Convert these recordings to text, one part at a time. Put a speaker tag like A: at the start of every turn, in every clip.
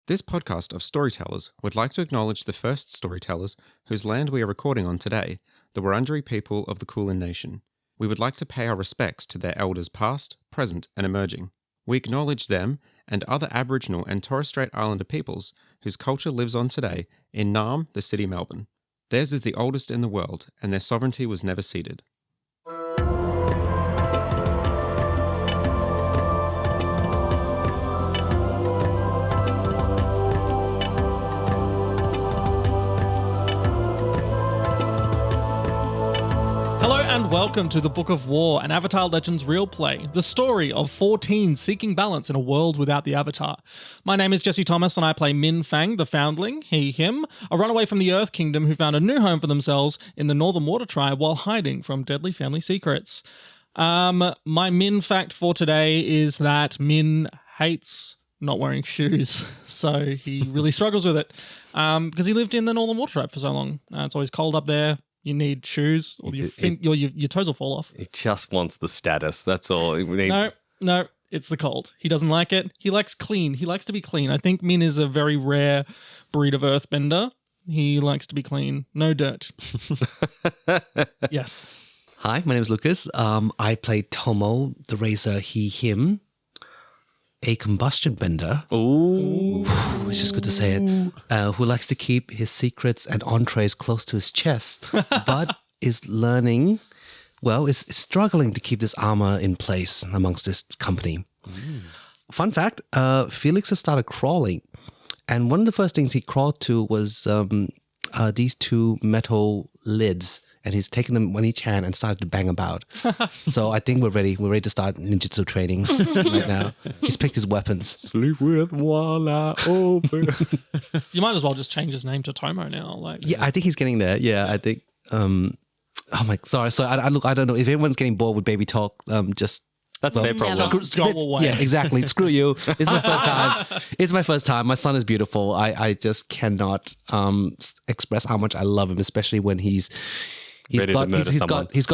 A: This podcast of storytellers would like to acknowledge the first storytellers whose land we are recording on today, the Wurundjeri people of the Kulin Nation. We would like to pay our respects to their elders past, present and emerging. We acknowledge them and other Aboriginal and Torres Strait Islander peoples whose culture lives on today in Naarm, the city Melbourne. Theirs is the oldest in the world and their sovereignty was never ceded.
B: Hello and welcome to the Book of War, an Avatar Legends real play, the story of 4 teens seeking balance in a world without the Avatar. My name is Jesse Thomas and I play Minh Fang, the Foundling, he, him, a runaway from the Earth Kingdom who found a new home for themselves in the Northern Water Tribe while hiding from deadly family secrets. My Minh fact for today is that Minh hates not wearing shoes, so he really struggles with it because he lived in the Northern Water Tribe for so long. It's always cold up there. You need shoes, or your toes will fall off.
C: He just wants the status. That's all. He needs...
B: No, it's the cold. He doesn't like it. He likes clean. He likes to be clean. I think Minh is a very rare breed of earthbender. He likes to be clean. No dirt. Yes.
D: Hi, my name is Lucas. I play Tomo, the Razor, he, him, a combustion bender.
C: Ooh.
D: It's just good to say it. Who likes to keep his secrets and entrees close to his chest, but is learning, is struggling to keep this armor in place amongst this company. Fun fact, Felix has started crawling. And one of the first things he crawled to was these 2 metal lids. And he's taken them on each hand and started to bang about. So I think we're ready. We're ready to start ninjutsu training right now. He's picked his weapons.
C: Sleep with one eye open.
B: You might as well just change his name to Tomo now.
D: I think he's getting there. Yeah, I think. Sorry. So I don't know if anyone's getting bored with baby talk.
C: That's their problem.
B: Go away.
D: Yeah, exactly. Screw you. It's my first time. It's my first time. My son is beautiful. I just cannot express how much I love him, especially when he's got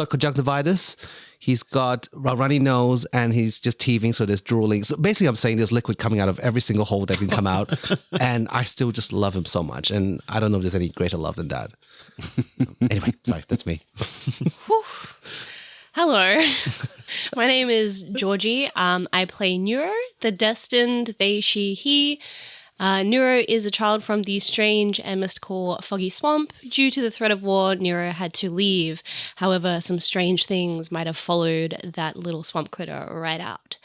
D: conjunctivitis, he's got a runny nose, and he's just teething, so there's drooling. So basically I'm saying there's liquid coming out of every single hole that can come out, and I still just love him so much, and I don't know if there's any greater love than that. Anyway, sorry, that's me.
E: Hello, my name is Georgie. I play Nuro, the Destined, they, she, he. Nuro is a child from the strange and mystical Foggy Swamp. Due to the threat of war, Nuro had to leave. However, some strange things might have followed that little swamp critter right out.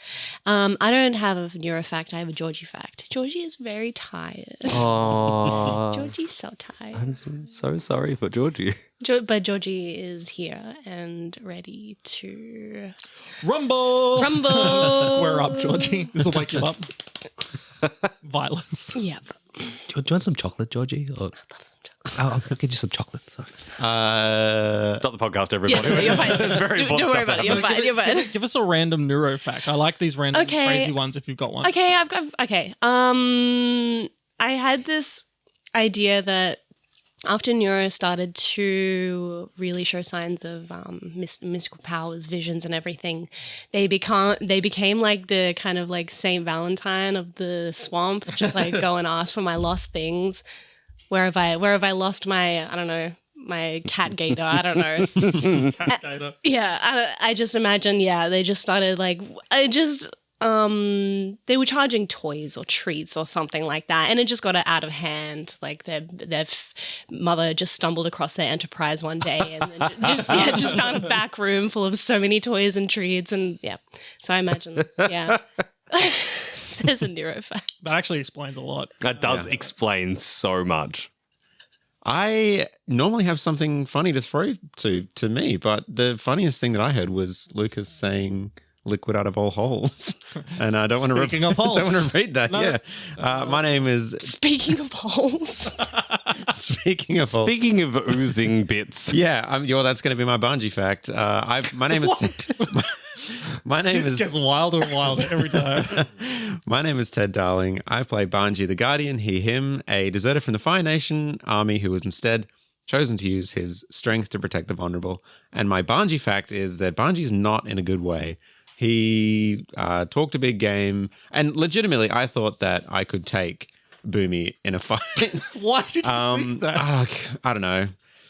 E: I don't have a Nuro fact, I have a Georgie fact. Georgie is very tired.
C: Aww.
E: Georgie's so tired.
C: I'm so sorry for Georgie.
E: But Georgie is here and ready to...
B: Rumble! Square up, Georgie. This will wake you up. Violence.
E: Yep.
D: Do you want some chocolate, Georgie? Or...
E: I'd love some chocolate.
D: I'll get you some chocolate. Sorry.
C: Stop the podcast, everybody.
E: Yeah, you're fine.
C: It's very important
E: Don't worry
C: stuff
E: about it. You're fine.
B: Give us a random Neuro fact. I like these random crazy ones if you've got one.
E: Okay, I had this idea that after Neuro started to really show signs of mystical powers, visions, and everything, they became like the kind of like Saint Valentine of the swamp, just like go and ask for my lost things. Where have I lost my, I don't know, my cat gator? I don't know.
B: Cat gator.
E: Yeah, I just imagine. Yeah, they just started like they were charging toys or treats or something like that, and it just got out of hand. Like their mother just stumbled across their enterprise one day and then just found a back room full of so many toys and treats, and so I imagine there's a Nuro fact.
B: That actually explains a lot.
C: That does explain so much.
A: I normally have something funny to throw to me, but the funniest thing that I heard was Lucas saying liquid out of all holes, and I don't want to
B: Speaking of holes.
A: I don't want to repeat that.
B: No.
A: My name is
E: Speaking of holes.
A: Speaking of holes.
C: Speaking of oozing bits.
A: That's going to be my Banji fact. My name is Ted. My name
B: This
A: is
B: gets wilder and wilder every time.
A: My name is Ted Darling. I play Banji the Guardian, he, him, a deserter from the Fire Nation army who was instead chosen to use his strength to protect the vulnerable. And my Banji fact is that Banji's not in a good way. He talked a big game, and legitimately I thought that I could take Boomy in a fight.
B: Why did you think that?
A: I don't know.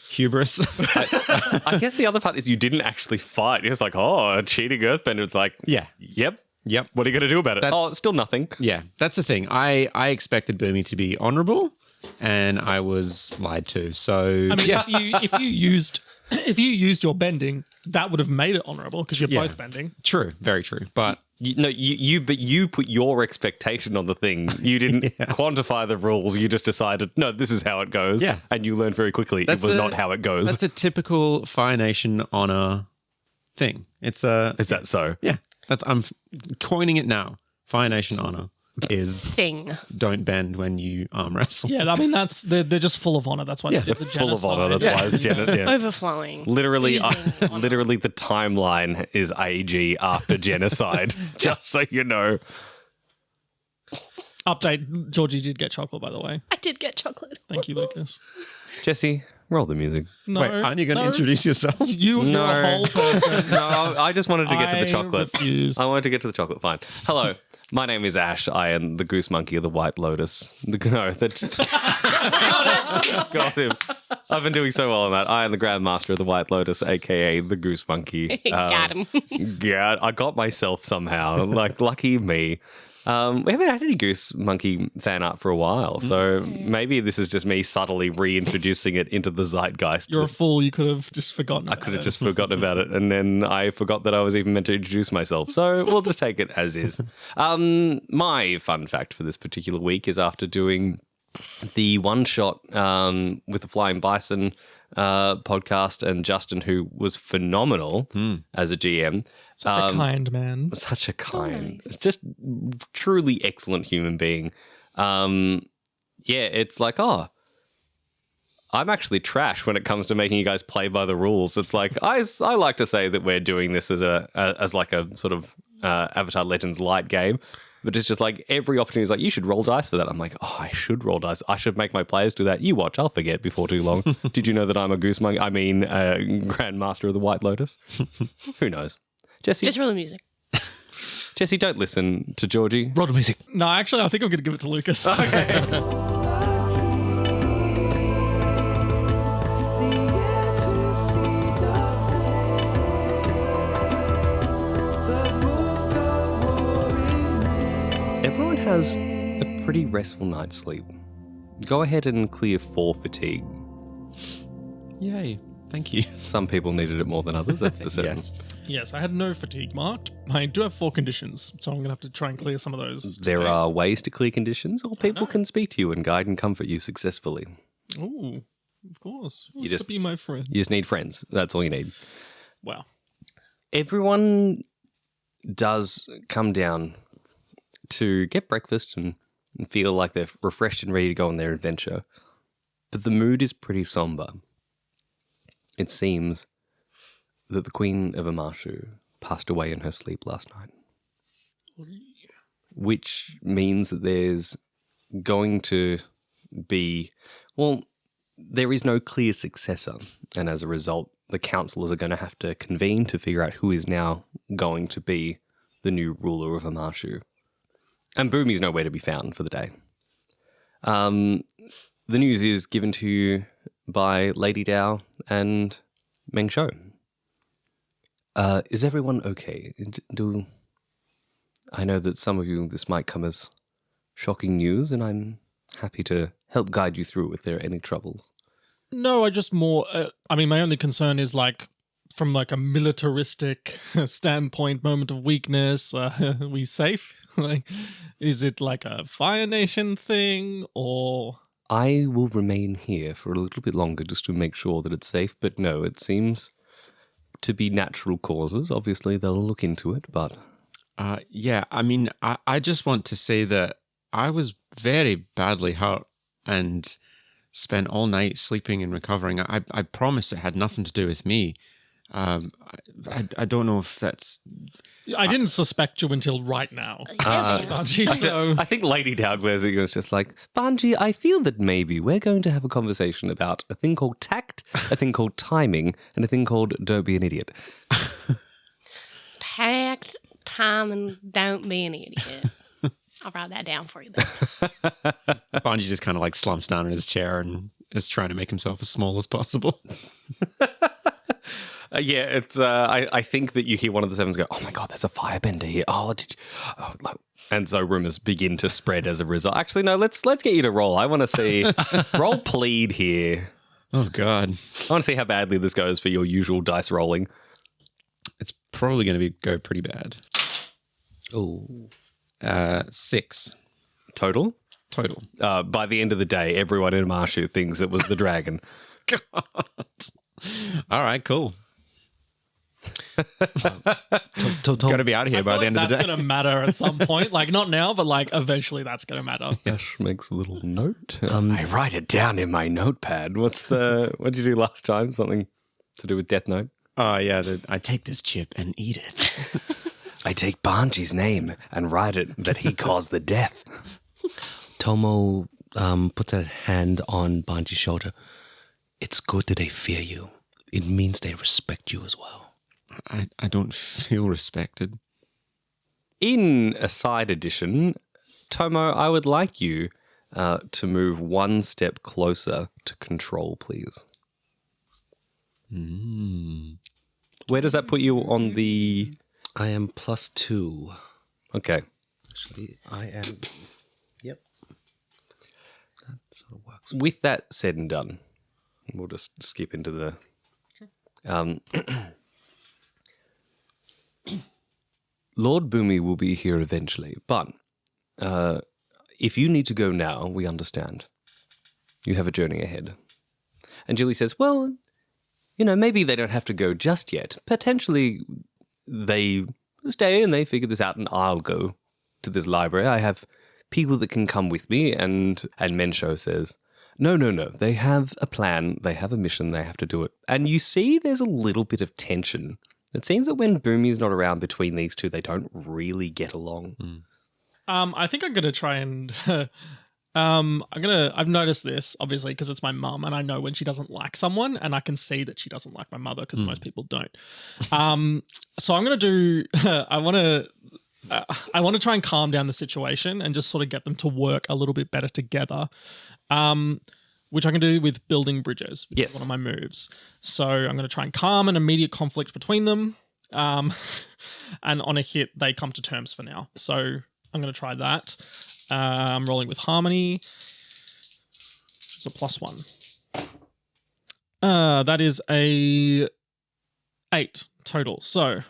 A: Hubris.
C: I guess the other part is you didn't actually fight. It was like, oh, a cheating earthbender. It's like,
A: Yeah.
C: yep.
A: Yep.
C: What are you going to do about it?
A: That's-
C: Still nothing.
A: Yeah, that's the thing. I expected Boomy to be honourable, and I was lied to. So
B: I mean,
A: yeah,
B: if you used your bending, that would have made it honourable because you're
A: Yeah.
B: both bending.
A: true, very true. But
C: But you put your expectation on the thing. You didn't quantify the rules. You just decided, no, this is how it goes.
A: Yeah.
C: And you learned very quickly it was not how it goes.
A: that's a typical Fire Nation honour thing. It's a
C: Is that so?
A: yeah. I'm coining it now. Fire Nation honour is
E: Thing.
A: don't bend when you arm wrestle.
B: Yeah, I mean they're just full of honour. That's why
A: Yeah.
B: they did the
C: Full of honor.
B: genocide.
C: That's why it's yeah.
E: Overflowing.
C: Literally,
E: Oozing honor.
C: literally, the timeline is AG after genocide. Just so you know.
B: Update: Georgie did get chocolate, by the way.
E: I did get chocolate.
B: Thank you, Lucas.
C: Jesse, roll the music.
B: No,
A: Wait, aren't you going to
B: no.
A: introduce yourself?
B: You're a whole person.
C: No, I just wanted to get to the chocolate.
B: Refuse.
C: I wanted to get to the chocolate. Fine. Hello, my name is Ash. I am the goose monkey of the White Lotus. Got him. I've been doing so well on that. I am the Grand Master of the White Lotus, aka the goose monkey.
E: Got him.
C: Yeah, I got myself somehow. Like, lucky me. We haven't had any goose monkey fan art for a while, so maybe this is just me subtly reintroducing it into the zeitgeist.
B: You're a fool. You could have just forgotten.
C: I could have just forgotten about it, and then I forgot that I was even meant to introduce myself. So we'll just take it as is. My fun fact for this particular week is after doing the one shot with the Flying Bison podcast and Justin, who was phenomenal as a GM.
B: Such a kind man.
C: Such a kind,
E: nice.
C: just truly excellent human being. Yeah, it's like, oh, I'm actually trash when it comes to making you guys play by the rules. It's like I like to say that we're doing this as like a sort of Avatar Legends light game, but it's just like every opportunity is like, you should roll dice for that. I'm like, oh, I should roll dice. I should make my players do that. You watch, I'll forget before too long. Did you know that I'm a goose monkey? I mean, Grand Master of the White Lotus. Who knows? Jesse,
E: Just roll the music.
C: Jesse, don't listen to Georgie.
D: Roll the music.
B: No, actually, I think I'm going to give it to Lucas.
C: Everyone has a pretty restful night's sleep. Go ahead and clear 4 fatigue.
A: Yay. Thank you.
C: Some people needed it more than others, that's for certain.
A: Yes.
B: Yes, I had no fatigue marked. I do have 4 conditions, so I'm going to have to try and clear some of those.
C: There
B: today.
C: are ways to clear conditions, or people
B: know.
C: can speak to you and guide and comfort you successfully.
B: Ooh, of course.
C: You just-
B: be my friend.
C: You just need friends. That's all you need.
B: Wow.
C: Everyone does come down to get breakfast and feel like they're refreshed and ready to go on their adventure. But the mood is pretty somber. It seems that the Queen of Omashu passed away in her sleep last night. Which means that there's going to be, well, there is no clear successor. And as a result, the councillors are going to have to convene to figure out who is now going to be the new ruler of Omashu. And Boomy's nowhere to be found for the day. The news is given to you by Lady Dao and Meng Shou. Is everyone okay? I know that some of you, this might come as shocking news, and I'm happy to help guide you through if there are any troubles.
B: No, I just more. I mean, my only concern is like from like a militaristic standpoint, moment of weakness. Are we safe? Like, is it like a Fire Nation thing or?
C: I will remain here for a little bit longer just to make sure that it's safe, but no, it seems to be natural causes. Obviously, they'll look into it, but...
A: Yeah, I mean, I just want to say that I was very badly hurt and spent all night sleeping and recovering. I promise it had nothing to do with me. I don't know if that's...
B: I didn't suspect you until right now.
E: Yeah,
B: Banji, so
C: I think Lady Doudwares was just like, Banji, I feel that maybe we're going to have a conversation about a thing called tact, a thing called timing, and a thing called don't be an idiot.
E: Tact, time, and don't be an idiot. I'll write that down for you. Babe.
A: Banji just kind of like slumps down in his chair and is trying to make himself as small as possible.
C: Yeah, it's. I think that you hear one of the sevens go, "Oh my god, there's a firebender here!" Oh, did you? Oh, like, and so rumors begin to spread as a result. Actually, no. Let's get you to roll. I want to see roll plead here.
A: Oh god,
C: I want to see how badly this goes for your usual dice rolling.
A: it's probably going to go pretty bad.
D: Oh,
A: 6
C: Total.
A: total.
C: By the end of the day, everyone in Omashu thinks it was the dragon.
A: God. All right, cool. Got to be out of here by the end of the
B: That's
A: day.
B: going to matter at some point. Like, not now, but like eventually that's going to matter.
C: Ash makes a little note. I write it down in my notepad. What did you do last time? Something to do with Death Note?
A: Oh yeah, I take this chip and eat it.
C: I take Banji's name and write it that he caused the death.
D: Tomo puts a hand on Banji's shoulder. It's good that they fear you. It means they respect you as well.
A: I don't feel respected.
C: In a side edition, Tomo, I would like you to move one step closer to control, please. Where does that put you on the...
D: I am +2.
C: Okay.
D: Actually, I am... Yep. That sort of works.
C: With that said and done, we'll just skip into the... Lord Boomy will be here eventually, but if you need to go now, we understand. You have a journey ahead. And Julie says, well, you know, maybe they don't have to go just yet. Potentially they stay and they figure this out and I'll go to this library. I have people that can come with me. And Mensho says, no. They have a plan. They have a mission. They have to do it. And you see there's a little bit of tension. It seems that when Boomy's not around between these two, they don't really get along.
B: I think I'm going to try and... I've noticed this, obviously, because it's my mum, and I know when she doesn't like someone, and I can see that she doesn't like my mother, because most people don't. So I'm going to do... I want to try and calm down the situation and just sort of get them to work a little bit better together. Which I can do with building bridges, which is one of my moves. So I'm going to try and calm an immediate conflict between them. And on a hit, they come to terms for now. So I'm going to try that. I'm rolling with harmony. It's a +1. That is a 8 total. So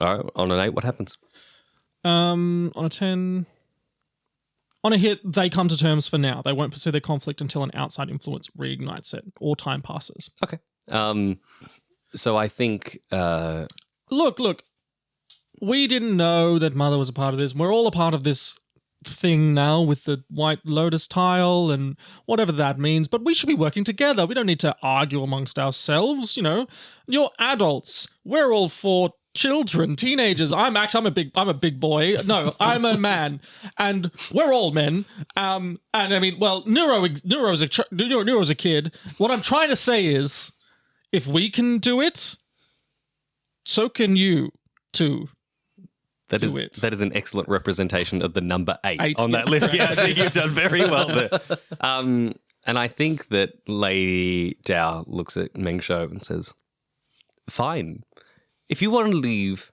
C: All right, on an 8, what happens?
B: on a 10... On a hit, they come to terms for now. They won't pursue their conflict until an outside influence reignites it or time passes.
C: Okay. So I think...
B: Look. We didn't know that Mother was a part of this. We're all a part of this thing now with the white lotus tile and whatever that means, but we should be working together. We don't need to argue amongst ourselves, you know. You're adults. We're all 4 children, teenagers. I'm a big boy. No, I'm a man, and we're all men. And I mean, well, Neuro's a kid. What I'm trying to say is, if we can do it, so can you too.
C: That is an excellent representation of the number 8 on that list. Yeah, I think you've done very well there. And I think that Lady Dao looks at Mengsho and says, fine. If you want to leave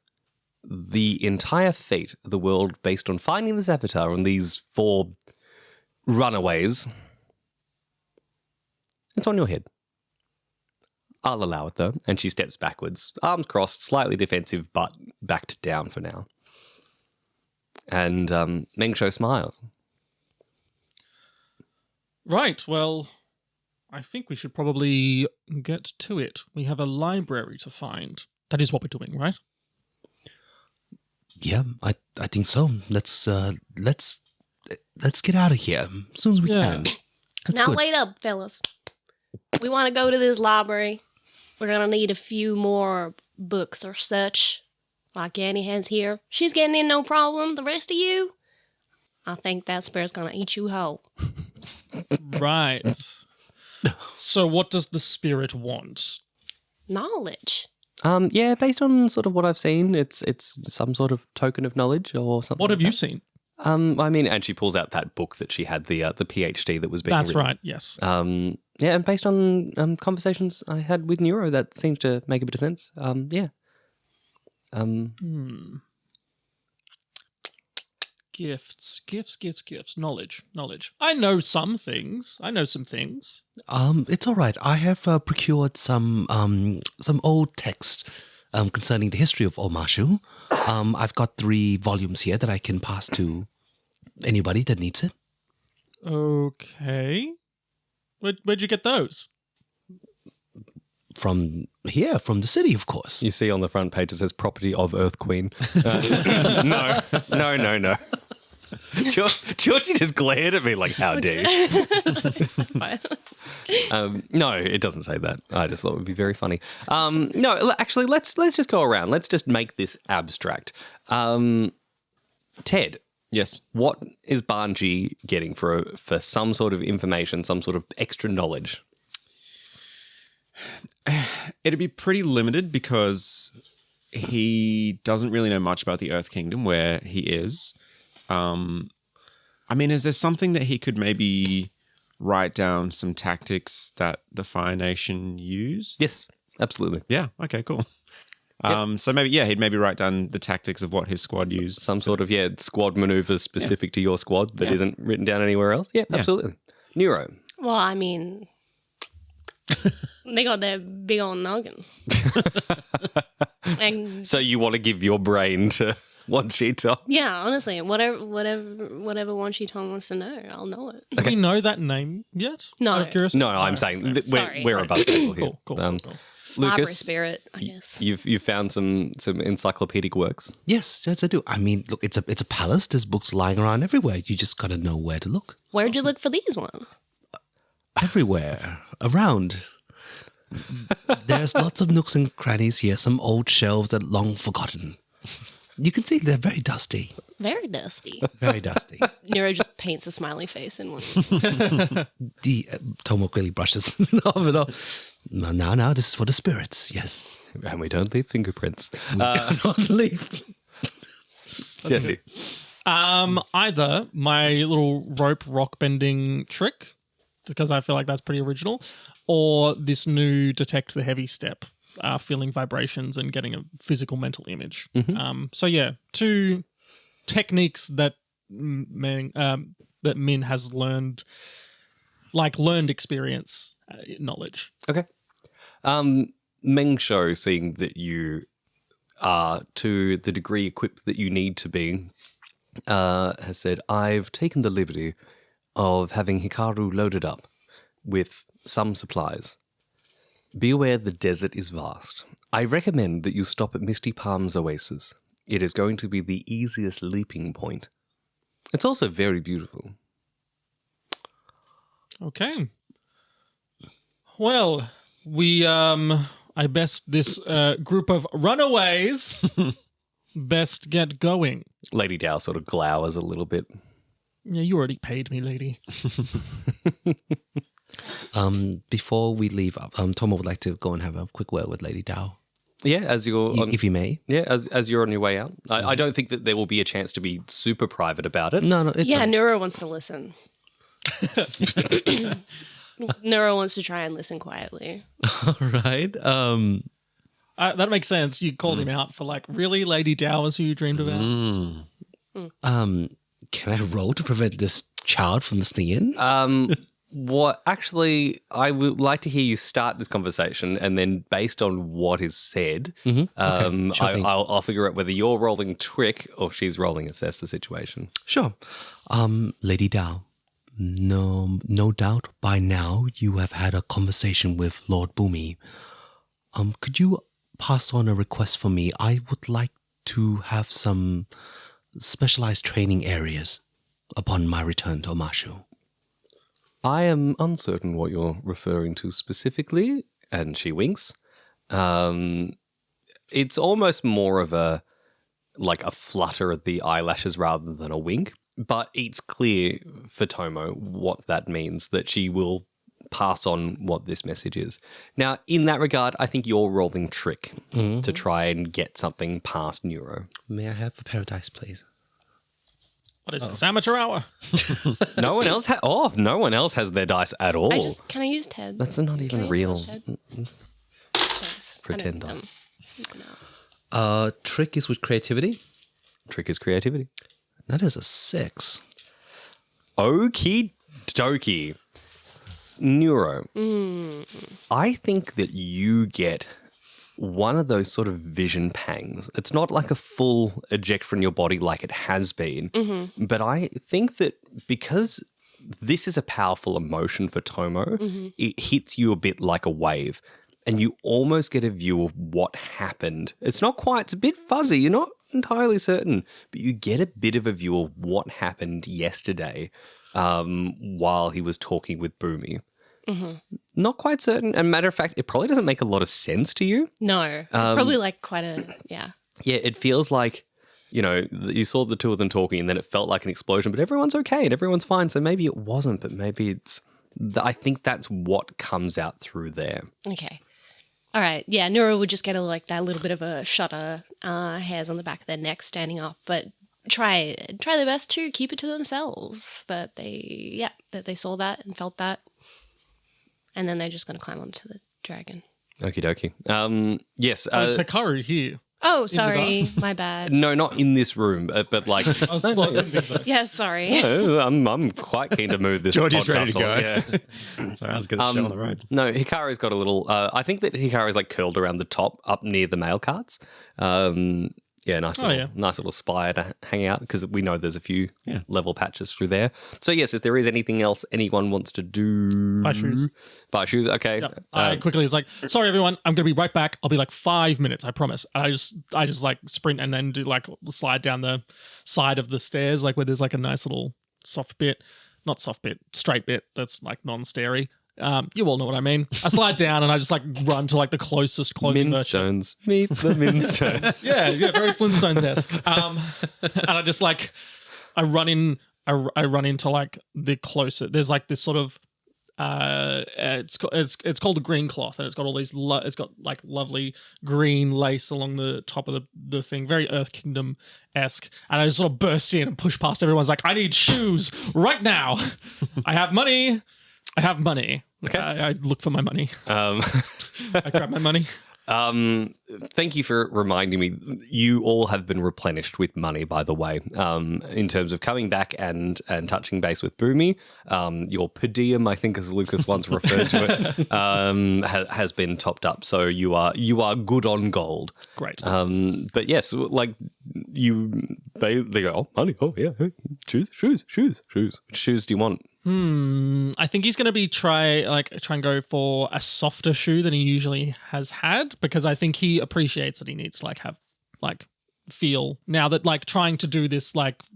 C: the entire fate of the world based on finding this avatar and these 4 runaways, it's on your head. I'll allow it, though. And she steps backwards, arms crossed, slightly defensive, but backed down for now. And Mengsho smiles.
B: Right, well, I think we should probably get to it. We have a library to find. That is what we're doing, right?
D: Yeah, I think so. Let's get out of here as soon as we can. That's
E: now
D: good.
E: wait up, fellas. We want to go to this library. We're going to need a few more books or such, like Annie has here. She's getting in no problem. The rest of you, I think that spirit's going to eat you whole.
B: Right. So what does the spirit want?
E: Knowledge.
C: Yeah, based on sort of what I've seen, it's some sort of token of knowledge or something.
B: What have
C: like
B: you
C: that.
B: seen?
C: I mean, and she pulls out that book that she had, the PhD that was being
B: That's
C: written.
B: right, yes.
C: Yeah, and based on conversations I had with Nuro, that seems to make a bit of sense. Yeah.
B: Gifts. Knowledge. I know some things. I know some things.
D: It's all right. I have procured some old text concerning the history of Omashu. I've got 3 volumes here that I can pass to anybody that needs it.
B: Okay. Where'd you get those?
D: From here, from the city, of course.
C: You see on the front page it says property of Earth Queen. No. Georgie just glared at me like, how dare you? No, it doesn't say that. I just thought it would be very funny. No, actually, let's just go around. Let's just make this abstract. Ted.
A: Yes.
C: What is Banji getting for some sort of information, some sort of extra knowledge?
A: It'd be pretty limited because he doesn't really know much about the Earth Kingdom where he is. I mean, is there something that he could maybe write down some tactics that the Fire Nation use?
C: Yes, absolutely.
A: Yeah. Okay, cool.
C: Yep.
A: So maybe, he'd maybe write down the tactics of what his squad used.
C: Some sort of, squad maneuvers specific to your squad that isn't written down anywhere else. Yeah, absolutely. Nuro.
E: Well, I mean, they got their big old noggin. And
C: So you want to give your brain to Wan Shi Tong?
E: yeah, honestly, whatever Wan Shi Tong wants to know, I'll know it.
B: Do we know that name yet?
E: No.
B: Out of curiosity?
C: No, I'm saying that
E: Sorry.
C: we're above people here.
B: Cool.
E: Barbara
C: Lucas,
E: spirit, I guess.
C: you've found some encyclopedic works.
D: Yes, I do. I mean, look, it's a palace. There's books lying around everywhere. You just gotta know where to look.
E: Where'd you look for these ones?
D: Everywhere, around. There's lots of nooks and crannies here. Some old shelves that long forgotten. You can see they're very dusty.
E: Very dusty.
D: Very dusty.
E: Nero just paints a smiley face in one.
D: The Tomo quickly brushes it off and off. Now, this is for the spirits. Yes.
C: And we don't leave fingerprints.
D: Not leave.
C: Jesse.
B: Either my little rope rock bending trick, because I feel like that's pretty original, or this new detect the heavy step, feeling vibrations and getting a physical mental image. So yeah, 2 techniques that Min has learned experience knowledge.
C: Okay. Meng Shou, seeing that you are to the degree equipped that you need to be, has said, I've taken the liberty of having Hikaru loaded up with some supplies. Be aware the desert is vast. I recommend that you stop at Misty Palms Oasis. It is going to be the easiest leaping point. It's also very beautiful.
B: Okay. Well, we I best this group of runaways best get going.
C: Lady Dow sort of glowers a little bit.
B: Yeah, you already paid me, lady.
D: Before we leave, Tomo would like to go and have a quick word with Lady Dao.
C: Yeah, as you're on,
D: If you may.
C: yeah, as you're on your way out. I don't think that there will be a chance to be super private about it.
D: No.
E: Yeah, Nero wants to listen. Nero wants to try and listen quietly.
D: All right.
B: That makes sense. You called him out for really Lady Dow was who you dreamed about.
D: Can I roll to prevent this child from listening in?
C: What actually, I would like to hear you start this conversation, and then based on what is said,
D: Sure thing.
C: I'll figure out whether you're rolling trick or she's rolling assess the situation.
D: Sure. Lady Dao, no doubt by now you have had a conversation with Lord Boomy. Could you pass on a request for me? I would like to have some specialized training areas upon my return to Omashu.
C: I am uncertain what you're referring to specifically, and she winks. It's almost more of a flutter at the eyelashes rather than a wink, but it's clear for Tomo what that means, that she will pass on what this message is. Now, in that regard, I think you're rolling trick to try and get something past Nuro.
D: May I have a paradise, please?
B: What is this, amateur hour?
C: No one else no one else has their dice at all.
E: Can I use Ted?
C: That's not
E: Can I
C: even
E: use
C: real.
E: Ted? Thanks.
C: Pretend
E: I
C: dice.
E: don't-
D: Trick is with creativity.
C: Trick is creativity.
D: That is a 6.
C: Okie dokie. Neuro. I think that you get one of those sort of vision pangs. It's not like a full eject from your body like it has been, but I think that because this is a powerful emotion for Tomo, it hits you a bit like a wave and you almost get a view of what happened. It's not quite, it's a bit fuzzy. You're not entirely certain, but you get a bit of a view of what happened yesterday while he was talking with Boomy. Not quite certain. And matter of fact, it probably doesn't make a lot of sense to you.
E: No. It's probably like quite a, yeah.
C: Yeah, it feels like, you saw the two of them talking and then it felt like an explosion, but everyone's okay and everyone's fine. So maybe it wasn't, but maybe it's, I think that's what comes out through there.
E: Okay. All right. Yeah, Nuro would just get that little bit of a shudder, hairs on the back of their neck standing up, but try their best to keep it to themselves that they saw that and felt that. And then they're just going to climb onto the dragon.
C: Okie dokie. Yes.
B: Is Hikaru here?
E: Oh, sorry. My bad.
C: No, not in this room, but like...
B: I was like,
E: Yeah, sorry.
C: I'm quite keen to move this
A: Georgie's
C: podcast
A: ready to go.
C: Yeah.
A: So I was going to show on the road.
C: No, Hikaru's got a little... I think that Hikaru's like curled around the top up near the mail carts. Nice little spire to hang out because we know there's a few level patches through there. So yes, if there is anything else anyone wants to do...
B: Buy shoes.
C: Buy shoes, okay.
B: Yep. I quickly was like, sorry everyone, I'm going to be right back. I'll be like 5 minutes, I promise. I just like sprint and then do like slide down the side of the stairs, like where there's like a nice little straight bit that's like non-stairy. You all know what I mean. I slide down and I just like run to like the closest clothing version.
C: Minstones. Meet the Minstones.
B: yeah, very Flintstones-esque. And I just like, I run into like the closer. There's like this sort of, it's called a green cloth, and it's got all these, it's got like lovely green lace along the top of the thing, very Earth Kingdom-esque. And I just sort of burst in and push past everyone's like, I need shoes right now. I have money. Okay. I look for my money. I grab my money.
C: Thank you for reminding me. You all have been replenished with money, by the way, in terms of coming back and touching base with Boomy. Your per diem, I think as Lucas once referred to it, has been topped up. So you are good on gold.
B: Great.
C: But yes, like they go, oh, money, oh yeah, shoes. Which shoes do you want?
B: I think he's going to try and go for a softer shoe than he usually has had, because I think he appreciates that he needs to have feel now that trying to do this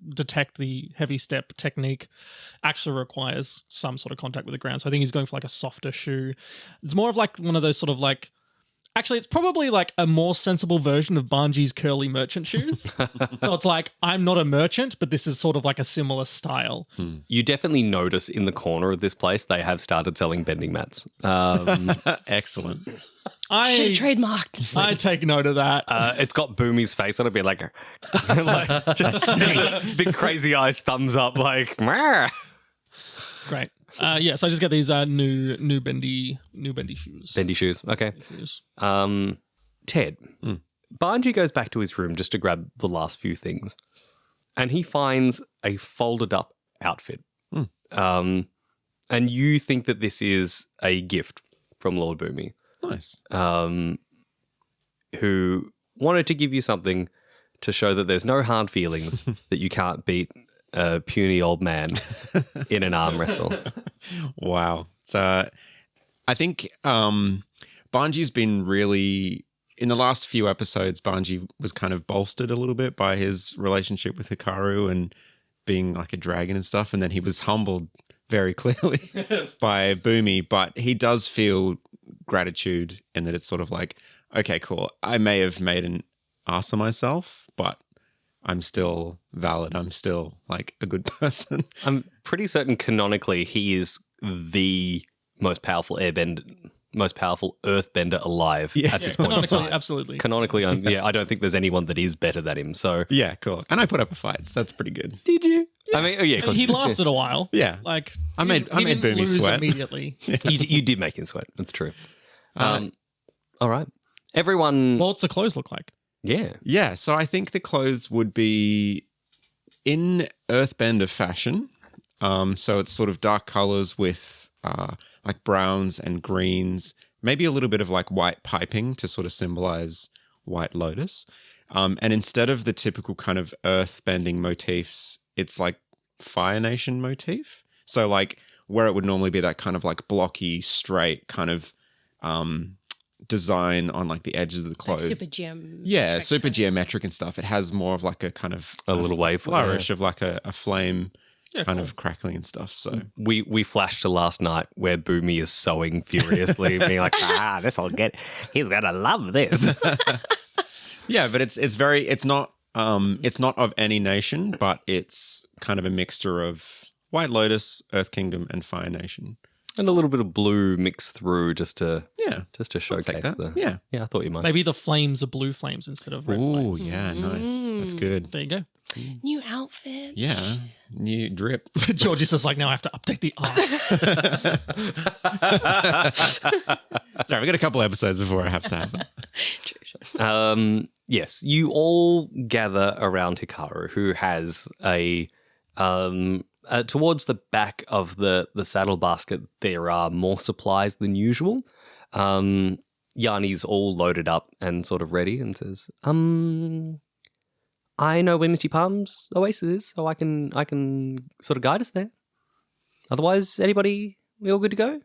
B: detect the heavy step technique actually requires some sort of contact with the ground. So I think he's going for a softer shoe. It's more of one of those sort of actually, it's probably a more sensible version of Banji's curly merchant shoes. So it's I'm not a merchant, but this is sort of a similar style.
C: You definitely notice in the corner of this place, they have started selling bending mats.
A: Excellent.
E: Should have trademarked.
B: I take note of that.
C: It's got Boomy's face on it, be just big crazy eyes, thumbs up, Mah.
B: Great. So I just get these new bendy shoes.
C: Bendy shoes. Okay.
B: Shoes.
C: Ted. Banji goes back to his room just to grab the last few things, and he finds a folded up outfit. And you think that this is a gift from Lord Boomy.
A: Nice.
C: Who wanted to give you something to show that there's no hard feelings, that you can't beat a puny old man in an arm wrestle.
A: Wow. So I think Banji's been really, in the last few episodes, Banji was kind of bolstered a little bit by his relationship with Hikaru and being like a dragon and stuff. And then he was humbled very clearly by Boomy, but he does feel gratitude in that it's sort of okay, cool. I may have made an ass of myself, but I'm still valid. I'm still a good person.
C: I'm pretty certain canonically he is the most powerful earthbender alive at this point in time.
B: Absolutely.
C: Canonically, I don't think there's anyone that is better than him. So
A: yeah, cool. And I put up a fight, so that's pretty good.
C: Did you? I mean, oh yeah, 'cause
B: He lasted a while.
A: Yeah.
B: Like
A: I made
B: didn't
A: Boomy
B: lose
A: sweat.
B: immediately.
C: you did make him sweat. That's true. All right. Everyone.
B: What's the clothes look like?
C: Yeah.
A: Yeah, so I think the clothes would be in earthbender fashion. So it's sort of dark colors with like browns and greens, maybe a little bit of like white piping to sort of symbolize White Lotus. And instead of the typical kind of earthbending motifs, it's like Fire Nation motif. So like where it would normally be that kind of like blocky, straight kind of design on like the edges of the clothes.
E: Like super geometric.
A: Yeah, super geometric and stuff. It has more of like a kind of
C: A little wave
A: flourish of like a flame kind
B: cool.
A: of crackling and stuff. So
C: We flashed to last night where Boomy is sewing furiously, being like, this'll get. He's gonna love this.
A: yeah, but it's not of any nation, but it's kind of a mixture of White Lotus, Earth Kingdom, and Fire Nation.
C: And a little bit of blue mixed through just to showcase
A: that.
C: the.
A: Yeah.
C: Yeah, I thought you might.
B: Maybe the flames are blue flames instead of red
A: Oh,
B: flames.
A: yeah, nice. That's good.
B: There you go.
E: New outfit.
A: Yeah, new drip.
B: Georgie says like now I have to update the art.
A: Sorry, we got a couple episodes before I have to have it.
E: True.
C: Yes, you all gather around Hikaru, who has a towards the back of the saddle basket. There are more supplies than usual. Yanni's all loaded up and sort of ready, and says, I know where Misty Palms Oasis is, so I can sort of guide us there. Otherwise, anybody, we all good to go?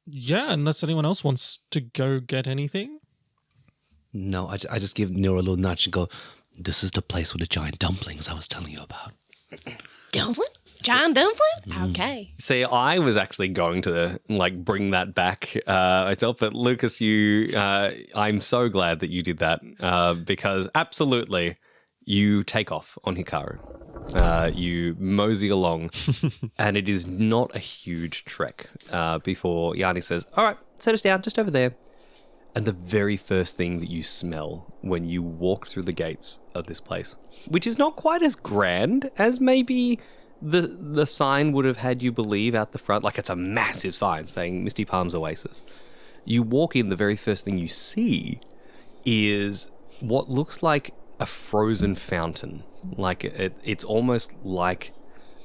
B: Yeah, unless anyone else wants to go get anything.
D: No, I just give Nuro a little nudge and go, this is the place with the giant dumplings I was telling you about.
E: Dumpling? John Dumpling? Okay.
C: See, I was actually going to like bring that back myself, but Lucas, I'm so glad that you did that because absolutely you take off on Hikaru. You mosey along, and it is not a huge trek before Yanni says, all right, set us down just over there. And the very first thing that you smell when you walk through the gates of this place, which is not quite as grand as maybe the sign would have had you believe out the front, like it's a massive sign saying Misty Palms Oasis. You walk in, the very first thing you see is what looks like a frozen fountain. Like it's almost like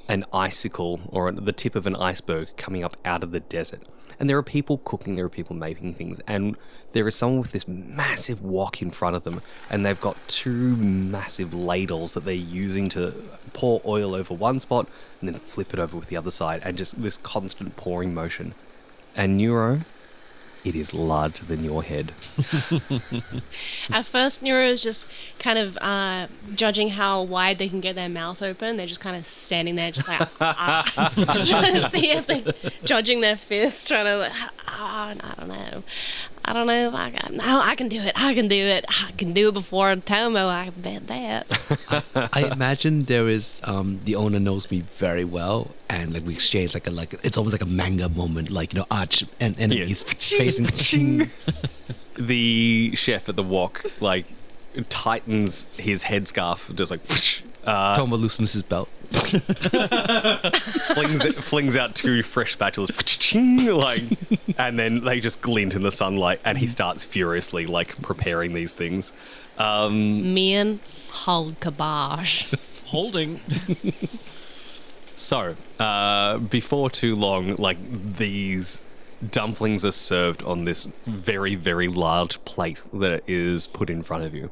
C: an icicle or the tip of an iceberg coming up out of the desert. And there are people cooking, there are people making things, and there is someone with this massive wok in front of them, and they've got two massive ladles that they're using to pour oil over one spot and then flip it over with the other side, and just this constant pouring motion. And Nuro, it is larger than your head.
E: At first, Nuro is just kind of judging how wide they can get their mouth open. They're just kind of standing there, just like, trying to see if they're judging their fists, trying to, like, I don't know. I don't know if I can do it. I can do it. I can do it before Tomo. I bet that.
D: I imagine there is the owner knows me very well, and like we exchange like it's almost like a manga moment, like arch and enemies facing.
C: The chef at the wok like tightens his headscarf, just like.
D: Tomo loosens his belt.
C: flings out two fresh spatulas, like, and then they just glint in the sunlight, and he starts furiously like preparing these things.
E: Me and hold kibosh.
B: Holding.
C: So, before too long, like these dumplings are served on this very, very large plate that is put in front of you.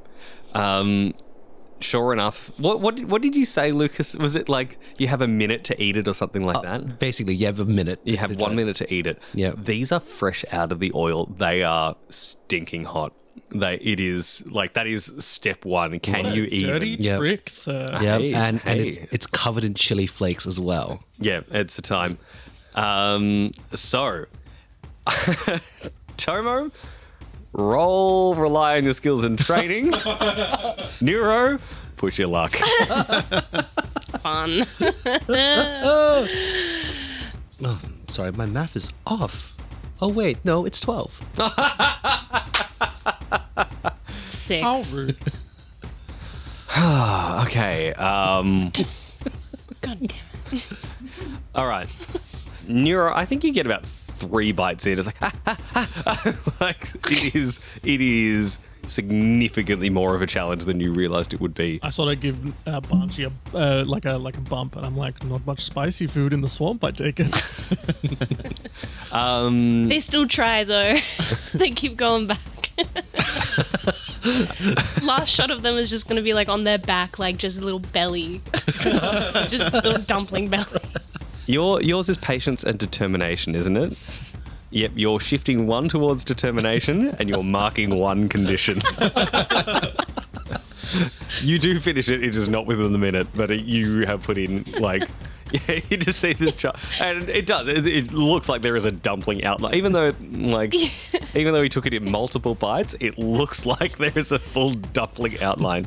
C: Sure enough, what did you say, Lucas? Was it like you have a minute to eat it or something like that?
D: Basically, you have a minute.
C: You have 1 minute to eat it.
D: Yeah.
C: These are fresh out of the oil. They are stinking hot. It is like that is step one. Can you
B: Dirty
C: even?
D: Yep.
B: tricks.
D: Yeah,
C: Hey,
D: and
C: hey.
D: it's covered in chili flakes as well.
C: Yeah, it's a time. So, Tomo, rely on your skills and training. Nuro, push your luck.
E: Fun.
D: Oh, sorry, my math is off. Oh wait, no, it's 12.
E: 6.
B: How rude.
C: Okay.
E: God damn it.
C: All right. Nuro, I think you get about 3 bites in. It's like, like it is significantly more of a challenge than you realized it would be.
B: I sort of give Banji like a bump, and I'm like, not much spicy food in the swamp, I take it.
E: They still try though. They keep going back. Last shot of them is just going to be like on their back, like just a little belly. Just a little dumpling belly.
C: Yours is patience and determination, isn't it? Yep, you're shifting 1 towards determination and you're marking 1 condition. You do finish it, it is not within the minute, but you have put in, like, yeah, you just see this child. And it does, it looks like there is a dumpling outline. Even though he took it in multiple bites, it looks like there is a full dumpling outline.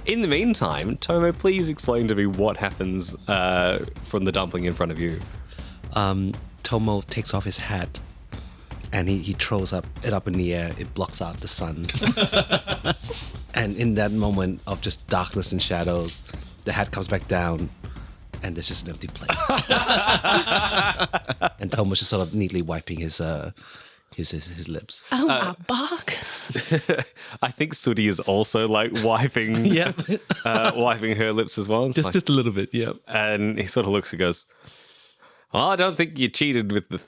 C: In the meantime, Tomo, please explain to me what happens from the dumpling in front of you.
D: Tomo takes off his hat and he throws it up in the air. It blocks out the sun. And in that moment of just darkness and shadows, the hat comes back down and there's just an empty plate. And Tomo's just sort of neatly wiping his lips.
E: Oh my bark.
C: I think Sooty is also like wiping wiping her lips as well.
D: Just a little bit, yeah.
C: And he sort of looks and goes, "Oh, I don't think you cheated with the..."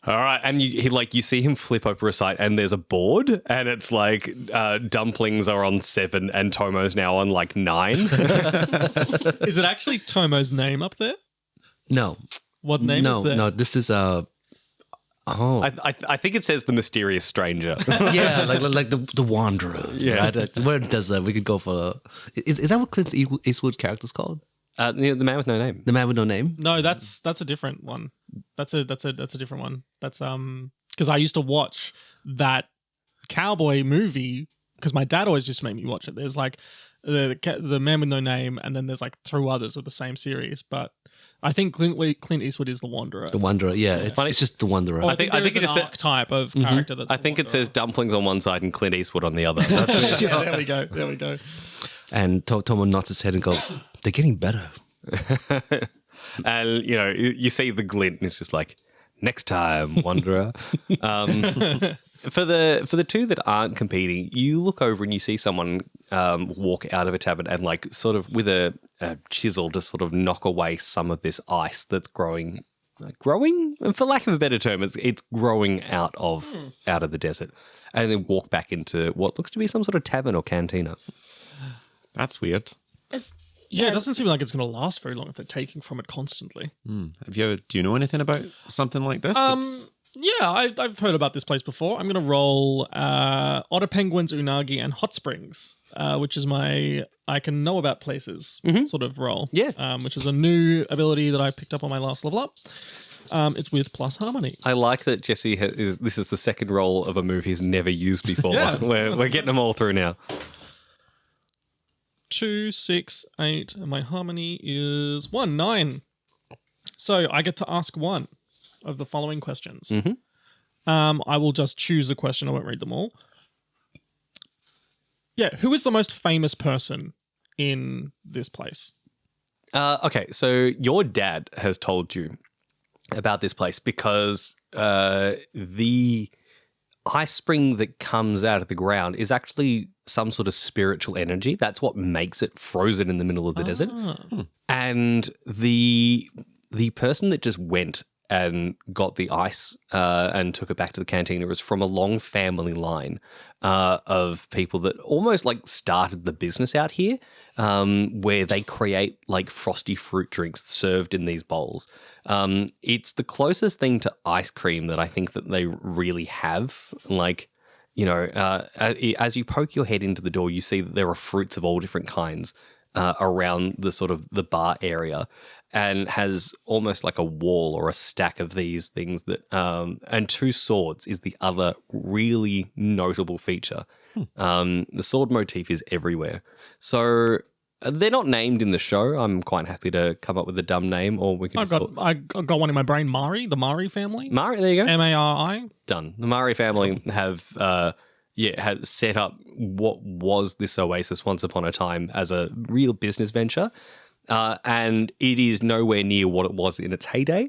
C: All right, and you see him flip over a site, and there's a board, and it's like dumplings are on 7, and Tomo's now on like 9.
B: Is it actually Tomo's name up there?
D: No.
B: What name is there?
D: No, this is
C: I think it says the mysterious stranger.
D: yeah, like the wanderer.
C: Yeah.
D: Right? Where does that? We could go for. Is that what Clint Eastwood character's called?
C: The man with no name.
D: The man with no name.
B: No, that's a different one. That's a different one. That's because I used to watch that cowboy movie because my dad always used to make me watch it. There's like the man with no name, and then there's like 2 others of the same series, but. I think Clint Eastwood is the Wanderer.
D: The Wanderer, yeah. It's just the Wanderer.
B: I think it is an archetype of character. That's
C: I think it says dumplings on one side and Clint Eastwood on the other. That's
B: yeah, there we go.
D: And Tomo nods his head and goes, "They're getting better."
C: And you see the glint, and it's just like, "Next time, Wanderer." For the 2 that aren't competing, you look over and you see someone walk out of a tavern and like sort of with a chisel to sort of knock away some of this ice that's growing, for lack of a better term, it's growing out of the desert, and then walk back into what looks to be some sort of tavern or cantina.
A: That's weird.
B: Yeah, it doesn't seem like it's going to last very long if they're taking from it constantly.
A: Do you know anything about something like this?
B: Yeah, I've heard about this place before. I'm going to roll Otter Penguins, Unagi, and Hot Springs, which is my I can know about places sort of roll.
C: Yes.
B: Which is a new ability that I picked up on my last level up. It's with plus harmony.
C: I like that Jesse this is the second roll of a move he's never used before.
B: Yeah.
C: We're getting them all through now.
B: 2, 6, 8, and my harmony is 1, 9. So I get to ask one of the following questions. I will just choose a question. I won't read them all. Yeah, who is the most famous person in this place?
C: Okay, so your dad has told you about this place because the ice spring that comes out of the ground is actually some sort of spiritual energy. That's what makes it frozen in the middle of the desert. And the person that just went and got the ice and took it back to the cantina was from a long family line of people that almost like started the business out here, where they create like frosty fruit drinks served in these bowls. It's the closest thing to ice cream that I think that they really have. Like, as you poke your head into the door, you see that there are fruits of all different kinds around the sort of the bar area, and has almost like a wall or a stack of these things that, and 2 swords is the other really notable feature. The sword motif is everywhere. So they're not named in the show. I'm quite happy to come up with a dumb name, or we can.
B: I got one in my brain. Mari, the Mari family.
C: Mari, there you go.
B: Mari.
C: Done. The Mari family have set up what was this oasis once upon a time as a real business venture. and it is nowhere near what it was in its heyday.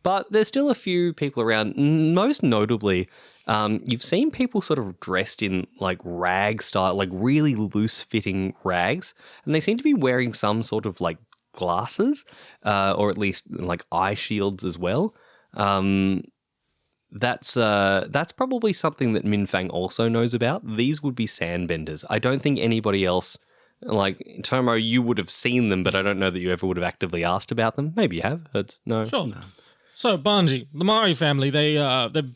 C: But there's still a few people around. Most notably, you've seen people sort of dressed in like rag style, like really loose fitting rags, and they seem to be wearing some sort of like glasses, or at least like eye shields as well. That's probably something that Minh Fang also knows about. These would be sandbenders. I don't think anybody else, like Tomo, you would have seen them, but I don't know that you ever would have actively asked about them. Maybe you have. No.
B: Sure. No. So Banji, the Mari family, they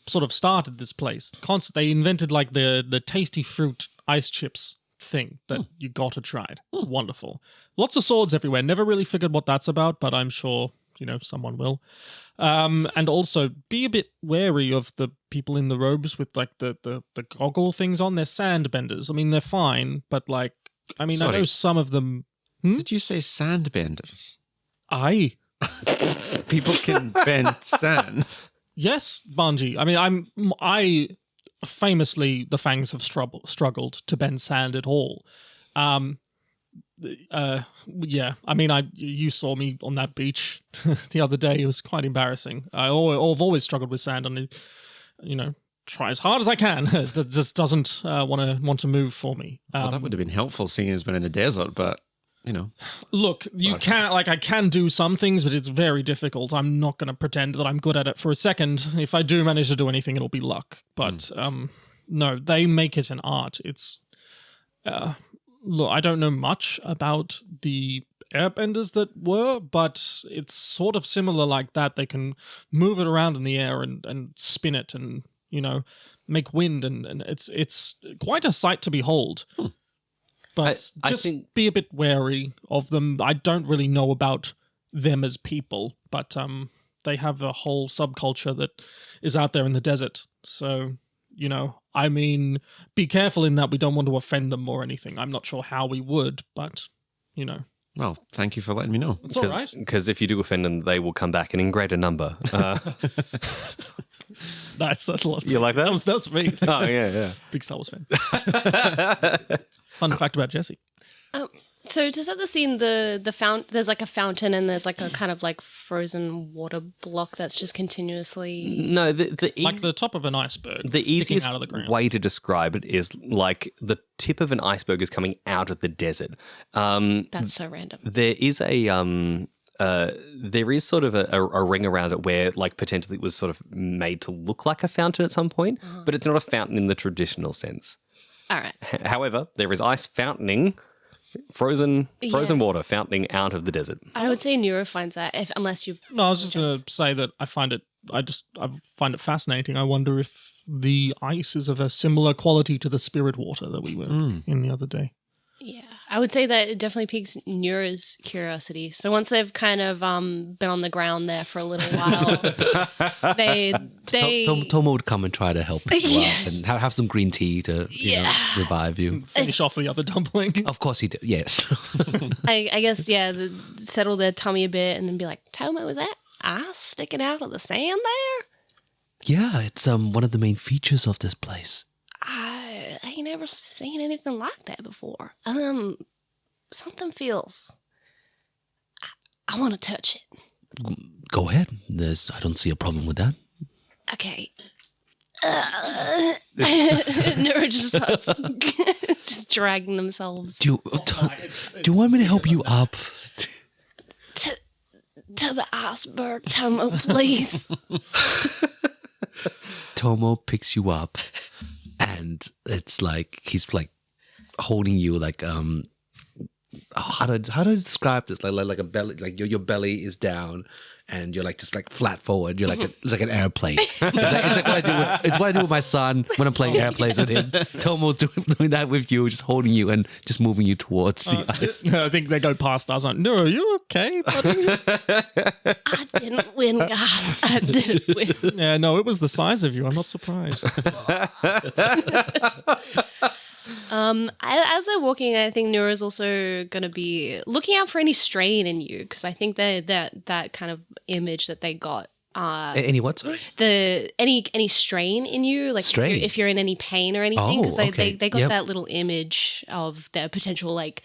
B: sort of started this place. They invented like the tasty fruit ice chips thing that you got to try it. Wonderful. Lots of swords everywhere. Never really figured what that's about, but I'm sure someone will. And also be a bit wary of the people in the robes with like the goggle things on. They're sandbenders. I mean, they're fine, but like, I mean,
A: Sorry.
B: I know some of them.
A: Did you say sandbenders?
B: Aye.
A: People can bend sand.
B: Yes, Banji. I mean, I famously, the Fangs have struggled to bend sand at all. Yeah, I mean, you saw me on that beach the other day. It was quite embarrassing. I've always struggled with sand, and try as hard as I can. It just doesn't want to move for me.
A: Well, that would have been helpful, seeing as been in a desert, but.
B: Look, you can't, like, I can do some things, but it's very difficult. I'm not going to pretend that I'm good at it for a second. If I do manage to do anything, it'll be luck. But, no, they make it an art. It's, look, I don't know much about the airbenders that were, but it's sort of similar like that. They can move it around in the air and spin it and, make wind, and it's quite a sight to behold. But
C: I think
B: be a bit wary of them. I don't really know about them as people, but they have a whole subculture that is out there in the desert. So, I mean, be careful in that we don't want to offend them or anything. I'm not sure how we would, but,
A: Well, thank you for letting me know.
B: It's all right.
C: Because if you do offend them, they will come back and in greater number.
B: Nice. That's a lot.
C: You like that?
B: That's me.
C: Oh, yeah.
B: Big Star Wars fan. Fun fact about Jesse.
E: So to set the scene, there's like a fountain and there's like a kind of like frozen water block that's just continuously.
C: No,
B: like the top of an iceberg.
C: The easiest
B: out of the ground.
C: way to describe it is like the tip of an iceberg is coming out of the desert.
E: That's so random.
C: There is there is sort of a ring around it where like potentially it was sort of made to look like a fountain at some point, but it's not a fountain in the traditional sense.
E: All right.
C: However, there is ice fountaining, frozen water fountaining out of the desert.
E: I would say Nuro finds that unless you.
B: No, I was just going to say that I find it fascinating. I wonder if the ice is of a similar quality to the spirit water that we were in the other day.
E: Yeah, I would say that it definitely piques Neuro's curiosity. So once they've kind of been on the ground there for a little while, they
D: Tomo would come and try to help you up and have some green tea to revive you.
B: Finish off the other dumpling.
D: Of course he did. Yes.
E: I guess settle their tummy a bit and then be like, Tomo, is that ice sticking out of the sand there?
D: Yeah, it's one of the main features of this place.
E: I ain't never seen anything like that before. Something feels. I want to touch it.
D: Go ahead. I don't see a problem with that.
E: Okay. Nuro just starts just dragging themselves.
D: Do you want me to help you up?
E: To the iceberg, Tomo, please.
D: Tomo picks you up. And it's like he's like holding you like how do I describe this, like a belly, like your belly is down and you're like just like flat forward. You're like it's like an airplane. It's what I do with my son when I'm playing airplanes with him. Tomo's doing that with you, just holding you and just moving you towards the ice.
B: No, I think they go past us. Like, no, are you okay, buddy?
E: I didn't win, guys. I didn't win.
B: Yeah, no, it was the size of you. I'm not surprised.
E: As they're walking, I think Neuro's also going to be looking out for any strain in you, because I think that kind of image that they got
D: Any what? Sorry.
E: any strain in you, like
D: Strain?
E: if you're in any pain or anything, because
D: Oh, okay.
E: they got
D: Yep.
E: that little image of their potential like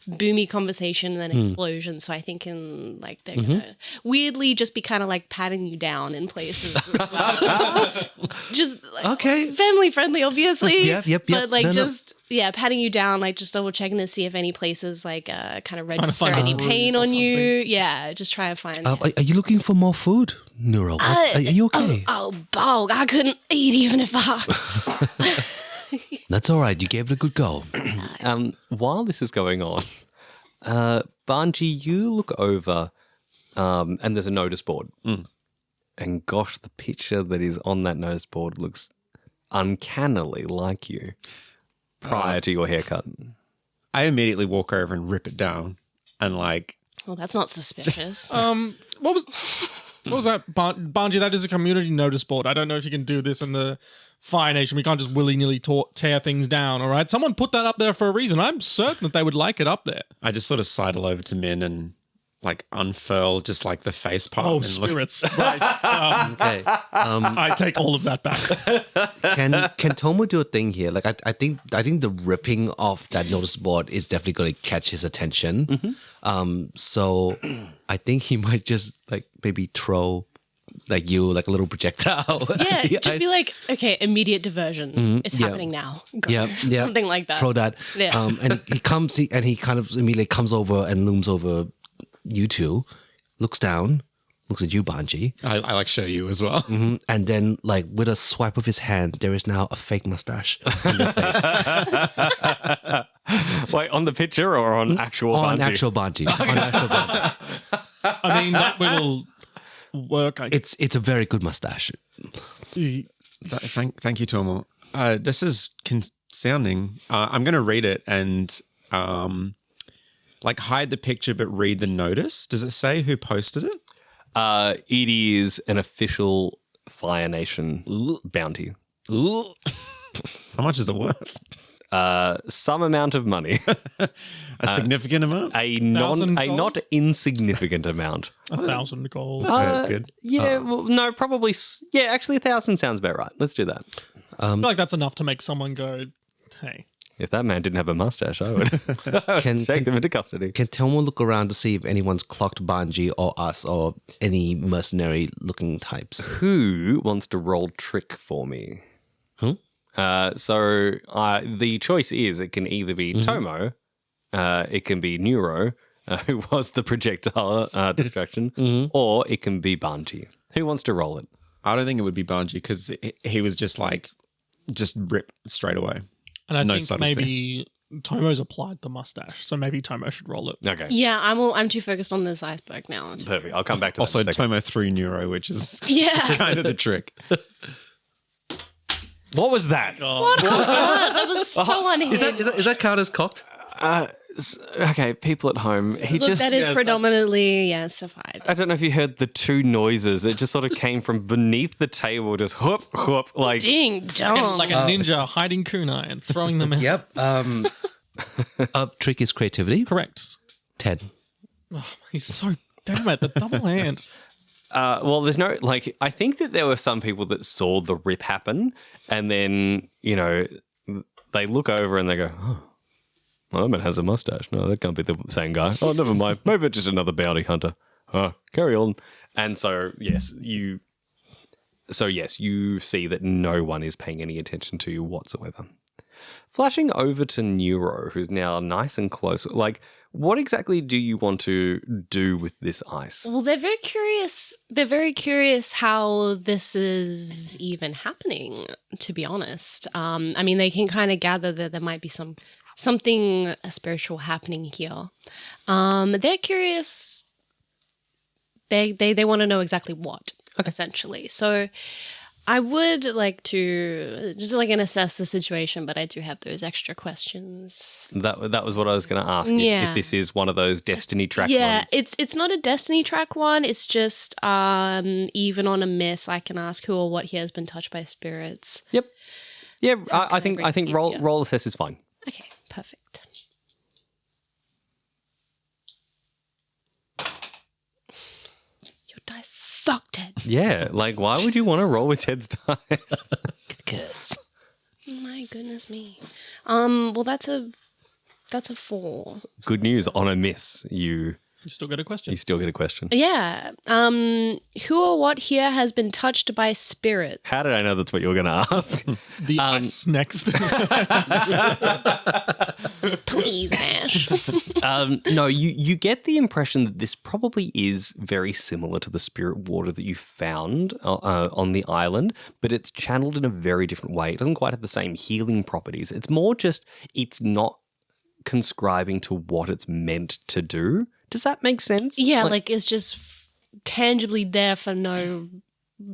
E: boomy conversation and then explosion. So I think in like they're gonna weirdly just be kind of like patting you down in places, as well. Just like,
D: Okay.
E: family friendly, obviously.
D: Yep.
E: But like
D: No.
E: just patting you down, like just double checking to see if any places like kind of
B: to
E: register
B: find
E: any
B: a bruise
E: pain
B: or
E: on you.
B: something.
E: Yeah, just try to find.
D: Are you looking for more food, Nuro? Are you okay?
E: Oh, bulk! I couldn't eat even if I.
D: That's all right. You gave it a good go.
C: While this is going on, Banji, you look over and there's a notice board. And gosh, the picture that is on that notice board looks uncannily like you prior to your haircut.
A: I immediately walk over and rip it down and like,
E: Well, that's not suspicious.
B: What was that? Banji, that is a community notice board. I don't know if you can do this in the Fire Nation. We can't just willy-nilly tear things down, all right? Someone put that up there for a reason. I'm certain that they would like it up there.
A: I just sort of sidle over to Min and like unfurl just like the face part.
B: Oh,
A: and look-
B: spirits. Right.
D: Okay.
B: I take all of that back.
D: Can Tomo do a thing here? Like I think the ripping of that notice board is definitely going to catch his attention. So I think he might just like maybe throw like you like a little projectile.
E: Yeah, just be like, okay, immediate diversion. It's
D: yeah.
E: happening now. Go.
D: Yeah.
E: Something like that.
D: Throw that.
E: Yeah.
D: And he comes and he kind of immediately comes over and looms over you two, looks down, looks at you, Banji,
A: I like show you as well.
D: and then like with a swipe of his hand, there is now a fake mustache on your face.
C: Wait, on the picture or on actual
D: on
C: Banji?
D: actual Banji. On actual Banji.
B: I mean, that will work.
D: It's a very good mustache.
A: Thank you, Tomo. This is sounding. I'm going to read it and like hide the picture, but read the notice. Does it say who posted it?
C: It is an official Fire Nation bounty.
A: Ooh. How much is it worth?
C: Some amount of money.
A: A significant amount?
C: A
B: $1,000 gold?
C: not insignificant amount.
B: 1,000 gold.
A: That's good.
C: Yeah, well, no, probably. Yeah, actually, 1,000 sounds about right. Let's do that.
B: I feel like that's enough to make someone go, hey.
C: If that man didn't have a mustache, I would take them into custody.
D: Can Tomo look around to see if anyone's clocked Banji or us or any mercenary-looking types?
C: Who wants to roll trick for me? So the choice is it can either be Tomo, it can be Nuro, who was the projectile distraction, or it can be Banji. Who wants to roll it?
A: I don't think it would be Banji because he was just rip straight away.
B: And I
A: No
B: think
A: subtlety.
B: maybe Tomo's applied the mustache, so maybe Tomo should roll it.
C: Okay.
E: Yeah, I'm too focused on this iceberg now.
C: Perfect. I'll come back to that
A: Also,
C: in a second.
A: Tomo threw Neuro, which is
E: Yeah.
A: kind of the trick.
C: What was that?
E: What? That was so unhinged.
D: Is that count as cocked?
C: Okay, people at home.
E: Look, that is predominantly, survived.
C: I don't know if you heard the two noises. It just sort of came from beneath the table, just whoop, whoop, like.
E: Ding dong.
B: Like a ninja hiding kunai and throwing them in.
D: Yep. Trick is creativity.
B: Correct.
D: 10.
B: Oh, he's so damn it, the double hand.
C: Well, there's no, like, I think that there were some people that saw the rip happen and then, they look over and they go, oh, well, that man has a mustache. No, that can't be the same guy. Oh, never mind. Maybe it's just another bounty hunter. Carry on. And so, yes, you see that no one is paying any attention to you whatsoever. Flashing over to Nuro, who's now nice and close. Like, what exactly do you want to do with this ice?
E: Well, they're very curious. They're very curious how this is even happening, to be honest. I mean, they can kind of gather that there might be something spiritual happening here. They're curious. They want to know exactly what, essentially. So I would like to just assess the situation, but I do have those extra questions.
C: That was what I was going to ask.
E: Yeah.
C: If this is one of those Destiny track
E: Yeah,
C: ones.
E: it's not a Destiny track one. It's just even on a miss, I can ask who or what here has been touched by spirits.
C: Yep. Yeah,
E: That
C: I
E: kinda
C: think
E: makes it
C: roll
E: easier.
C: roll assess is fine.
E: Okay, perfect. Your dice suck, Ted.
C: Yeah, like why would you want to roll with Ted's dice?
D: Because
E: My goodness me. Well, that's a 4.
C: Good news, on a miss, you
B: You still got a question.
C: still get a question.
E: Yeah. Who or what here has been touched by spirit?
C: How did I know that's what you were going to ask?
B: The ice next.
E: Please, Ash.
C: No, you get the impression that this probably is very similar to the spirit water that you found on the island, but it's channeled in a very different way. It doesn't quite have the same healing properties. It's more just it's not conscribing to what it's meant to do. Does that make sense?
E: Yeah, like it's just tangibly there for no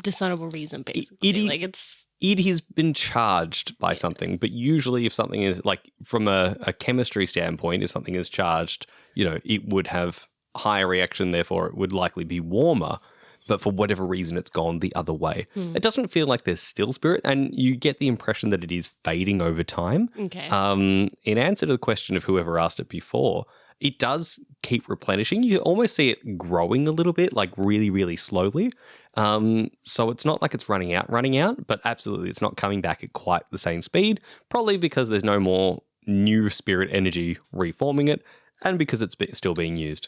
E: discernible reason, basically.
C: It has been charged by something, but usually if something is like from a chemistry standpoint, if something is charged, it would have higher reaction, therefore it would likely be warmer. But for whatever reason, it's gone the other way. It doesn't feel like there's still spirit, and you get the impression that it is fading over time.
E: Okay.
C: In answer to the question of whoever asked it before, it does keep replenishing. You almost see it growing a little bit, like really, really slowly. So it's not like it's running out, but absolutely it's not coming back at quite the same speed, probably because there's no more new spirit energy reforming it, and because it's still being used.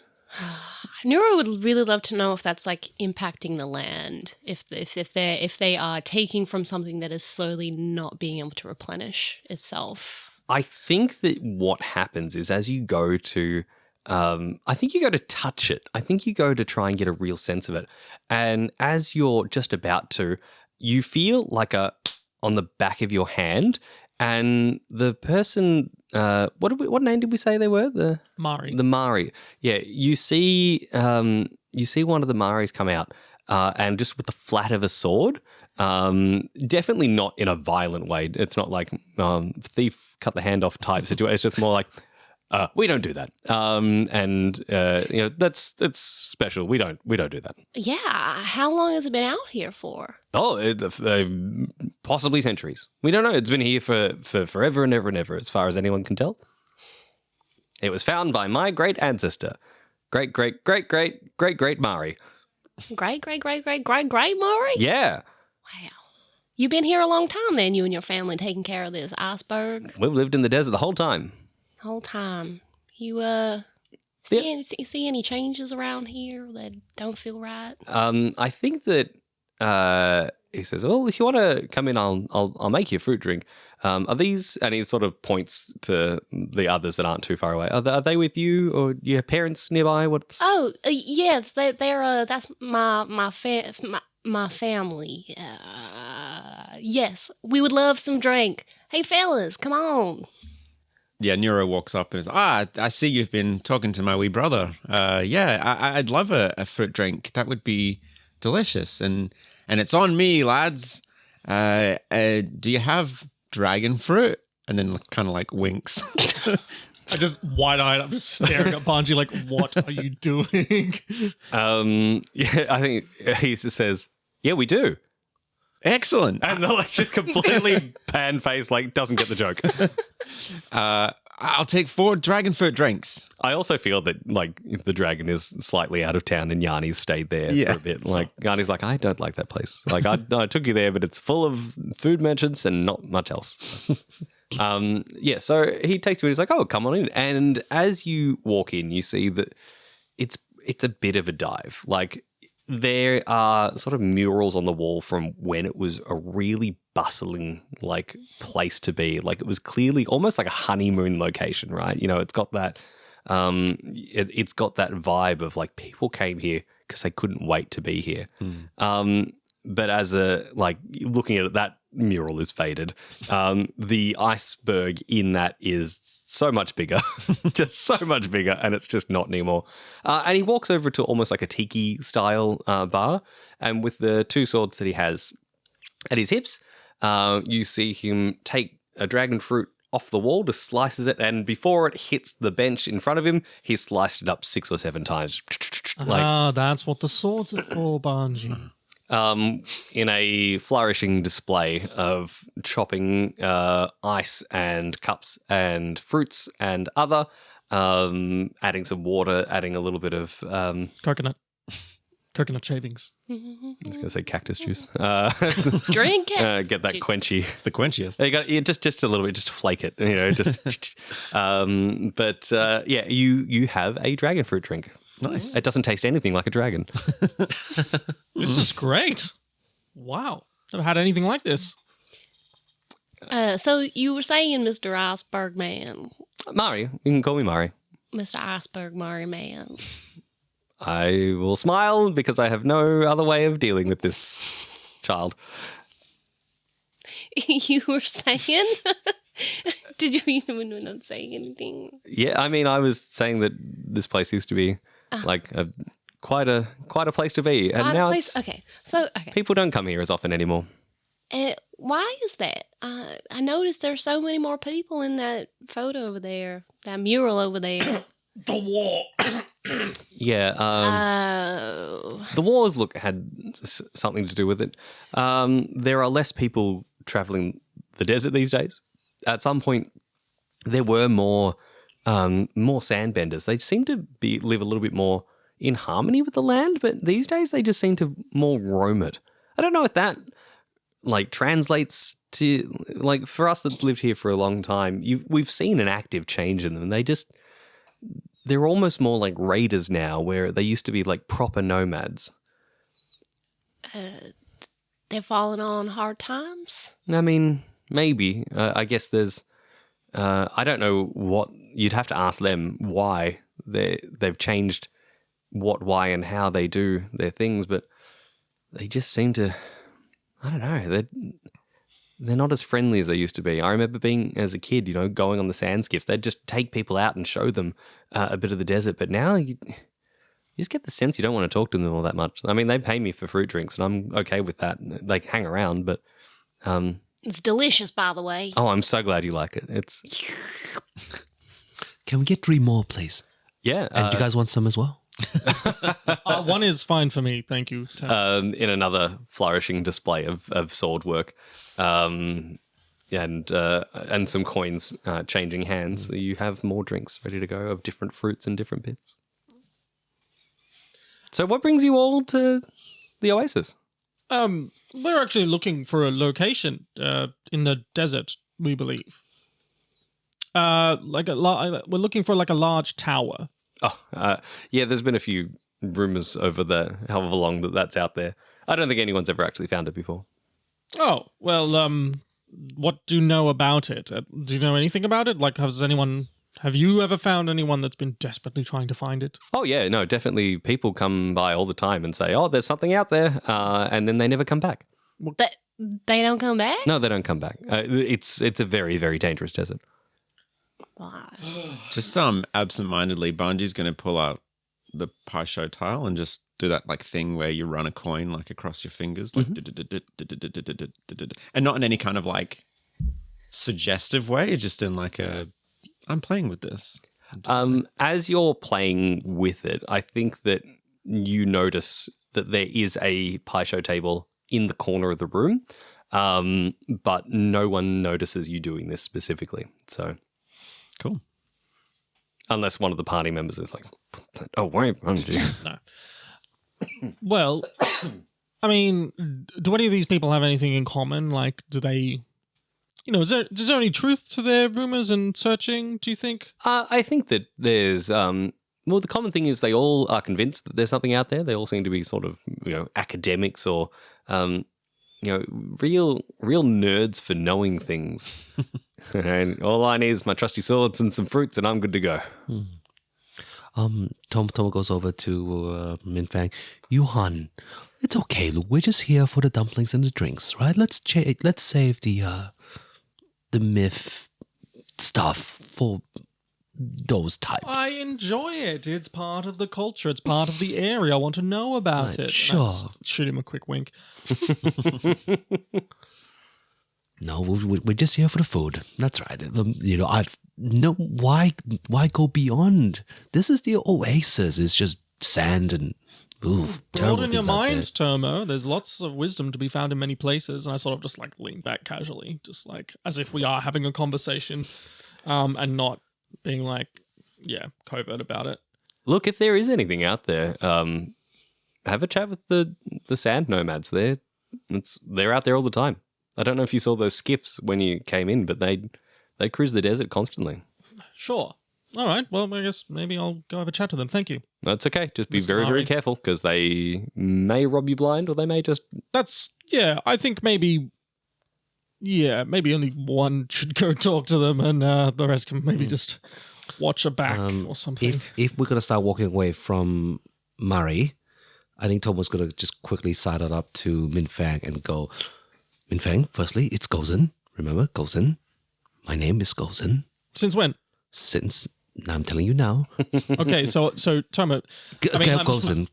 E: Nuro would really love to know if that's like impacting the land, if they are taking from something that is slowly not being able to replenish itself.
C: I think that what happens is as you go to, I think you go to touch it. I think you go to try and get a real sense of it. And as you're just about to, you feel like on the back of your hand, and the person, what name did we say they were? The
B: Mari.
C: The Mari. Yeah, you see one of the Maris come out, and just with the flat of a sword. Definitely not in a violent way. It's not like thief cut the hand off type situation. It's just more like we don't do that. That's special. We don't do that.
E: Yeah. How long has it been out here for?
C: Oh, possibly centuries. We don't know. It's been here for forever and ever and ever, as far as anyone can tell. It was found by my great ancestor, great Mari.
E: Great, Mari?
C: Yeah.
E: Wow. You've been here a long time then, you and your family taking care of this iceberg?
C: We've lived in the desert the whole time.
E: Whole time. You see any changes around here that don't feel right?
C: I think that he says, "Well, if you want to come in, I'll make you a fruit drink. Are these?" And he sort of points to the others that aren't too far away. Are they with you, or your parents nearby? What's?
E: Oh, yes, they're that's my family. Yes, we would love some drink. Hey, fellas, come on.
A: Yeah, Nuro walks up and is, I see you've been talking to my wee brother. I'd love a fruit drink. That would be delicious. And it's on me, lads. Do you have dragon fruit? And then kind of like winks.
B: I just wide-eyed, I'm just staring at Banji like, what are you doing?
C: Yeah, I think he just says, yeah, we do.
A: Excellent.
C: And they're like just completely pan-faced, like doesn't get the joke.
A: I'll take 4 dragon fruit drinks.
C: I also feel that like if the dragon is slightly out of town and Yanni's stayed there for a bit. Like Yanni's like, I don't like that place. Like I took you there, but it's full of food merchants and not much else. So he takes you and he's like, oh, come on in. And as you walk in, you see that it's a bit of a dive. Like there are sort of murals on the wall from when it was a really bustling like place to be. Like it was clearly almost like a honeymoon location, right? You know, it's got that it's got that vibe of like people came here because they couldn't wait to be here. But as looking at it, that mural is faded. The iceberg in that is so much bigger, just so much bigger, and it's just not anymore. And he walks over to almost like a tiki style bar, and with the 2 swords that he has at his hips, you see him take a dragon fruit off the wall, just slices it, and before it hits the bench in front of him, he sliced it up 6 or 7 times.
B: That's what the swords are for, Banji.
C: In a flourishing display of chopping ice and cups and fruits and other, adding some water, adding a little bit of
B: Coconut. Coconut shavings.
C: I was going to say cactus juice.
E: Drink it.
C: Get that quenchy.
A: It's the quenchiest.
C: You got just a little bit, just flake it, just. Yeah, you have a dragon fruit drink.
A: Nice.
C: It doesn't taste anything like a dragon.
B: This is great. Wow. Never had anything like this.
E: So you were saying, Mr. Iceberg Man.
C: Mari, you can call me Mari.
E: Mr. Iceberg Mari Man.
C: I will smile because I have no other way of dealing with this child.
E: You were saying? Did you even not say anything?
C: Yeah, I mean, I was saying that this place used to be like quite a place to be, and now it's,
E: Okay.
C: people don't come here as often anymore.
E: Why is that? I noticed there's so many more people in that photo over there, that mural over there.
B: The war.
C: Yeah, the wars had something to do with it. There are less people traveling the desert these days. At some point, there were more sandbenders. They seem to live a little bit more in harmony with the land, but these days they just seem to more roam it. I don't know if that translates to for us that's lived here for a long time. We've seen an active change in them. They're almost more like raiders now, where they used to be like proper nomads.
E: They're falling on hard times.
C: I mean, maybe. I guess there's. I don't know what you'd have to ask them why they've changed what, why, and how they do their things, but they just seem to. I don't know. They're not as friendly as they used to be. I remember being, as a kid, going on the sand skiffs. They'd just take people out and show them a bit of the desert. But now you just get the sense you don't want to talk to them all that much. I mean, they pay me for fruit drinks, and I'm okay with that. They hang around, but...
E: It's delicious, by the way.
C: Oh, I'm so glad you like it. It's...
D: Can we get 3 more, please?
C: Yeah.
D: And do you guys want some as well?
B: One is fine for me, thank you.
C: In another flourishing display of sword work, and some coins changing hands. You have more drinks ready to go of different fruits and different bits. So, what brings you all to the oasis?
B: We're actually looking for a location in the desert, we believe. We're looking for a large tower.
C: Oh, yeah, there's been a few rumors over the however long that's out there. I don't think anyone's ever actually found it before.
B: Oh, well, what do you know about it? Do you know anything about it? Have you ever found anyone that's been desperately trying to find it?
C: Oh, yeah, no, definitely. People come by all the time and say, oh, there's something out there, and then they never come back.
E: They don't come back?
C: No, they don't come back. It's a very, very dangerous desert.
E: Why?
A: Just absentmindedly, Banji's going to pull out the pie show tile and just do that thing where you run a coin across your fingers, and not in any kind of suggestive way, just in I'm playing with this.
C: As you're playing with it, I think that you notice that there is a pie show table in the corner of the room, but no one notices you doing this specifically. So.
A: Cool.
B: Unless
C: one of the party members is like, put that away, Banji.
B: No. Well, I mean, do any of these people have anything in common? Do they, is there any truth to their rumors and searching, do you think?
C: I think that there's, the common thing is they all are convinced that there's something out there. They all seem to be sort of, academics or, real nerds for knowing things. And all I need is my trusty swords and some fruits, and I'm good to go.
D: Tomo goes over to Minh Fang. Yuhan, it's okay. Look, we're just here for the dumplings and the drinks, right? Let's save the myth stuff for those types.
B: I enjoy it. It's part of the culture. It's part of the area. I want to know about it.
D: Sure.
B: Shoot him a quick wink.
D: No, we're just here for the food. That's right. Why go beyond? This is the oasis. It's just sand and
B: Broaden your mind, Tomo. There's lots of wisdom to be found in many places. And I sort of just lean back casually, just as if we are having a conversation, and not being covert about it.
C: Look, if there is anything out there, have a chat with the sand nomads. They're out there all the time. I don't know if you saw those skiffs when you came in, but they cruise the desert constantly.
B: Sure. All right. Well, I guess maybe I'll go have a chat to them. Thank you.
C: That's okay. Just be
B: Mr.
C: very, very
B: Murray.
C: careful because they may rob you blind or they may just...
B: I think maybe only one should go talk to them and the rest can maybe just watch a back or something.
D: If we're gonna start walking away from Murray, I think Tomo's gonna just quickly side it up to Minh Fang and go, Minh Fang, firstly, it's Gozen. Remember, Gozen? My name is Gozen.
B: Since when?
D: Since I'm telling you now.
B: Okay, so Tomo,
D: Gozen.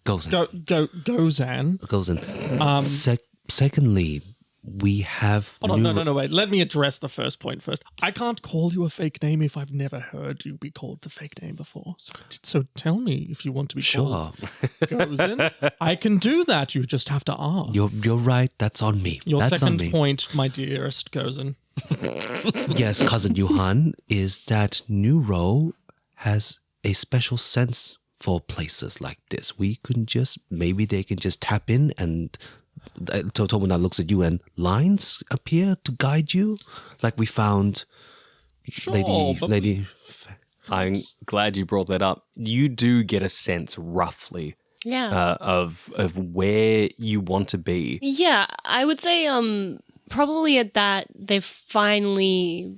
B: Gozan.
D: Secondly, we have...
B: Hold on, no, wait. Let me address the first point first. I can't call you a fake name if I've never heard you be called the fake name before. So tell me if you want to be called Gozan. I can do that. You just have to ask.
D: You're right. That's on me.
B: Your
D: That's on
B: second
D: me.
B: point, my dearest Gozan.
D: Yes, cousin Johan, is that Nuro has a special sense for places like this. Maybe they can just tap in and Tomo now looks at you and lines appear to guide you, like we found Lady.
C: I'm glad you brought that up. You do get a sense roughly of where you want to be.
E: Yeah, I would say probably at that they finally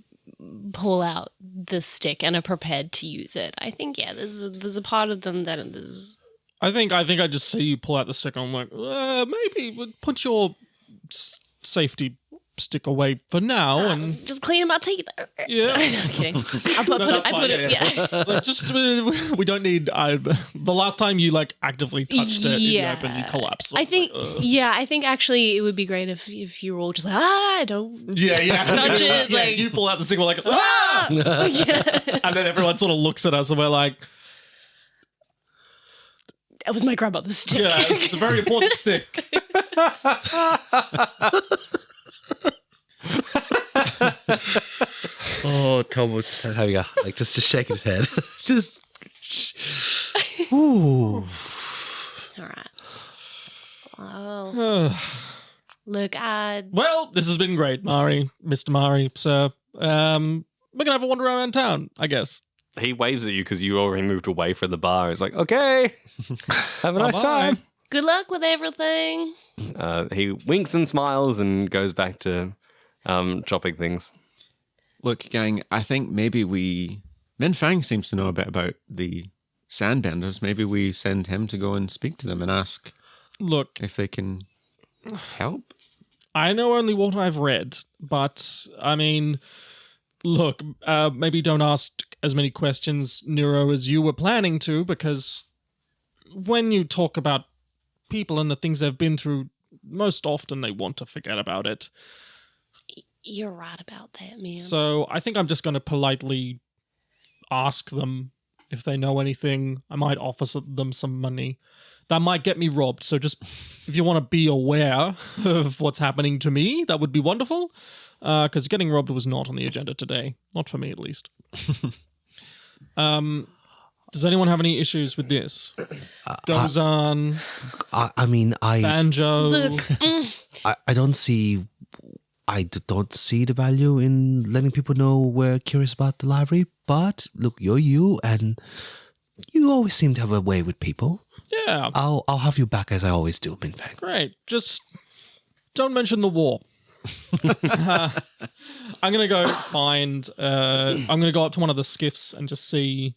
E: pull out the stick and are prepared to use it. I think there's a part of them that is.
B: I think I just see you pull out the stick and I'm like, maybe put your safety stick away for now and
E: just clean them out, take it there.
B: Yeah.
E: I'm kidding. I put it.
B: But just we don't need. The last time you like actively touched it, you opened, you collapsed.
E: I think actually it would be great if you were all just like, don't.
B: Yeah.
E: Touch it.
B: Yeah,
E: Like
B: you pull out the stick, we're like, ah! And then everyone sort of looks at us and we're like,
E: that was my grandmother's stick.
B: yeah, it's a very important stick.
D: Oh, Tomo's having just shaking his head. Just. Ooh.
E: All right. Well, look,
B: Well, this has been great, Mr. Mari, sir. We're gonna have a wander around town, I guess.
C: He waves at you because you already moved away from the bar. He's like, okay, have a nice
B: Bye-bye.
C: time.
E: good luck with everything.
C: He winks and smiles and goes back to chopping things.
A: Look, gang, I think maybe Minh Fang seems to know a bit about the sandbenders. Maybe we send him to go and speak to them and ask
B: Look,
A: if they can help.
B: I know only what I've read, but I mean, look, maybe don't ask as many questions, Nuro, as you were planning to, because when you talk about people and the things they've been through, most often they want to forget about it.
E: You're right about that, man.
B: So I think I'm just going to politely ask them if they know anything. I might offer them some money. That might get me robbed. So just if you want to be aware of what's happening to me, that would be wonderful. Because getting robbed was not on the agenda today. Not for me, at least. Does anyone have any issues with this? Goes on. Banjo.
E: Look,
D: I don't see. I don't see the value in letting people know we're curious about the library. But look, you're you, and you always seem to have a way with people.
B: Yeah.
D: I'll have you back as I always do, Minh Fang.
B: Great. Just don't mention the war. I'm gonna go find. I'm gonna go up to one of the skiffs and just see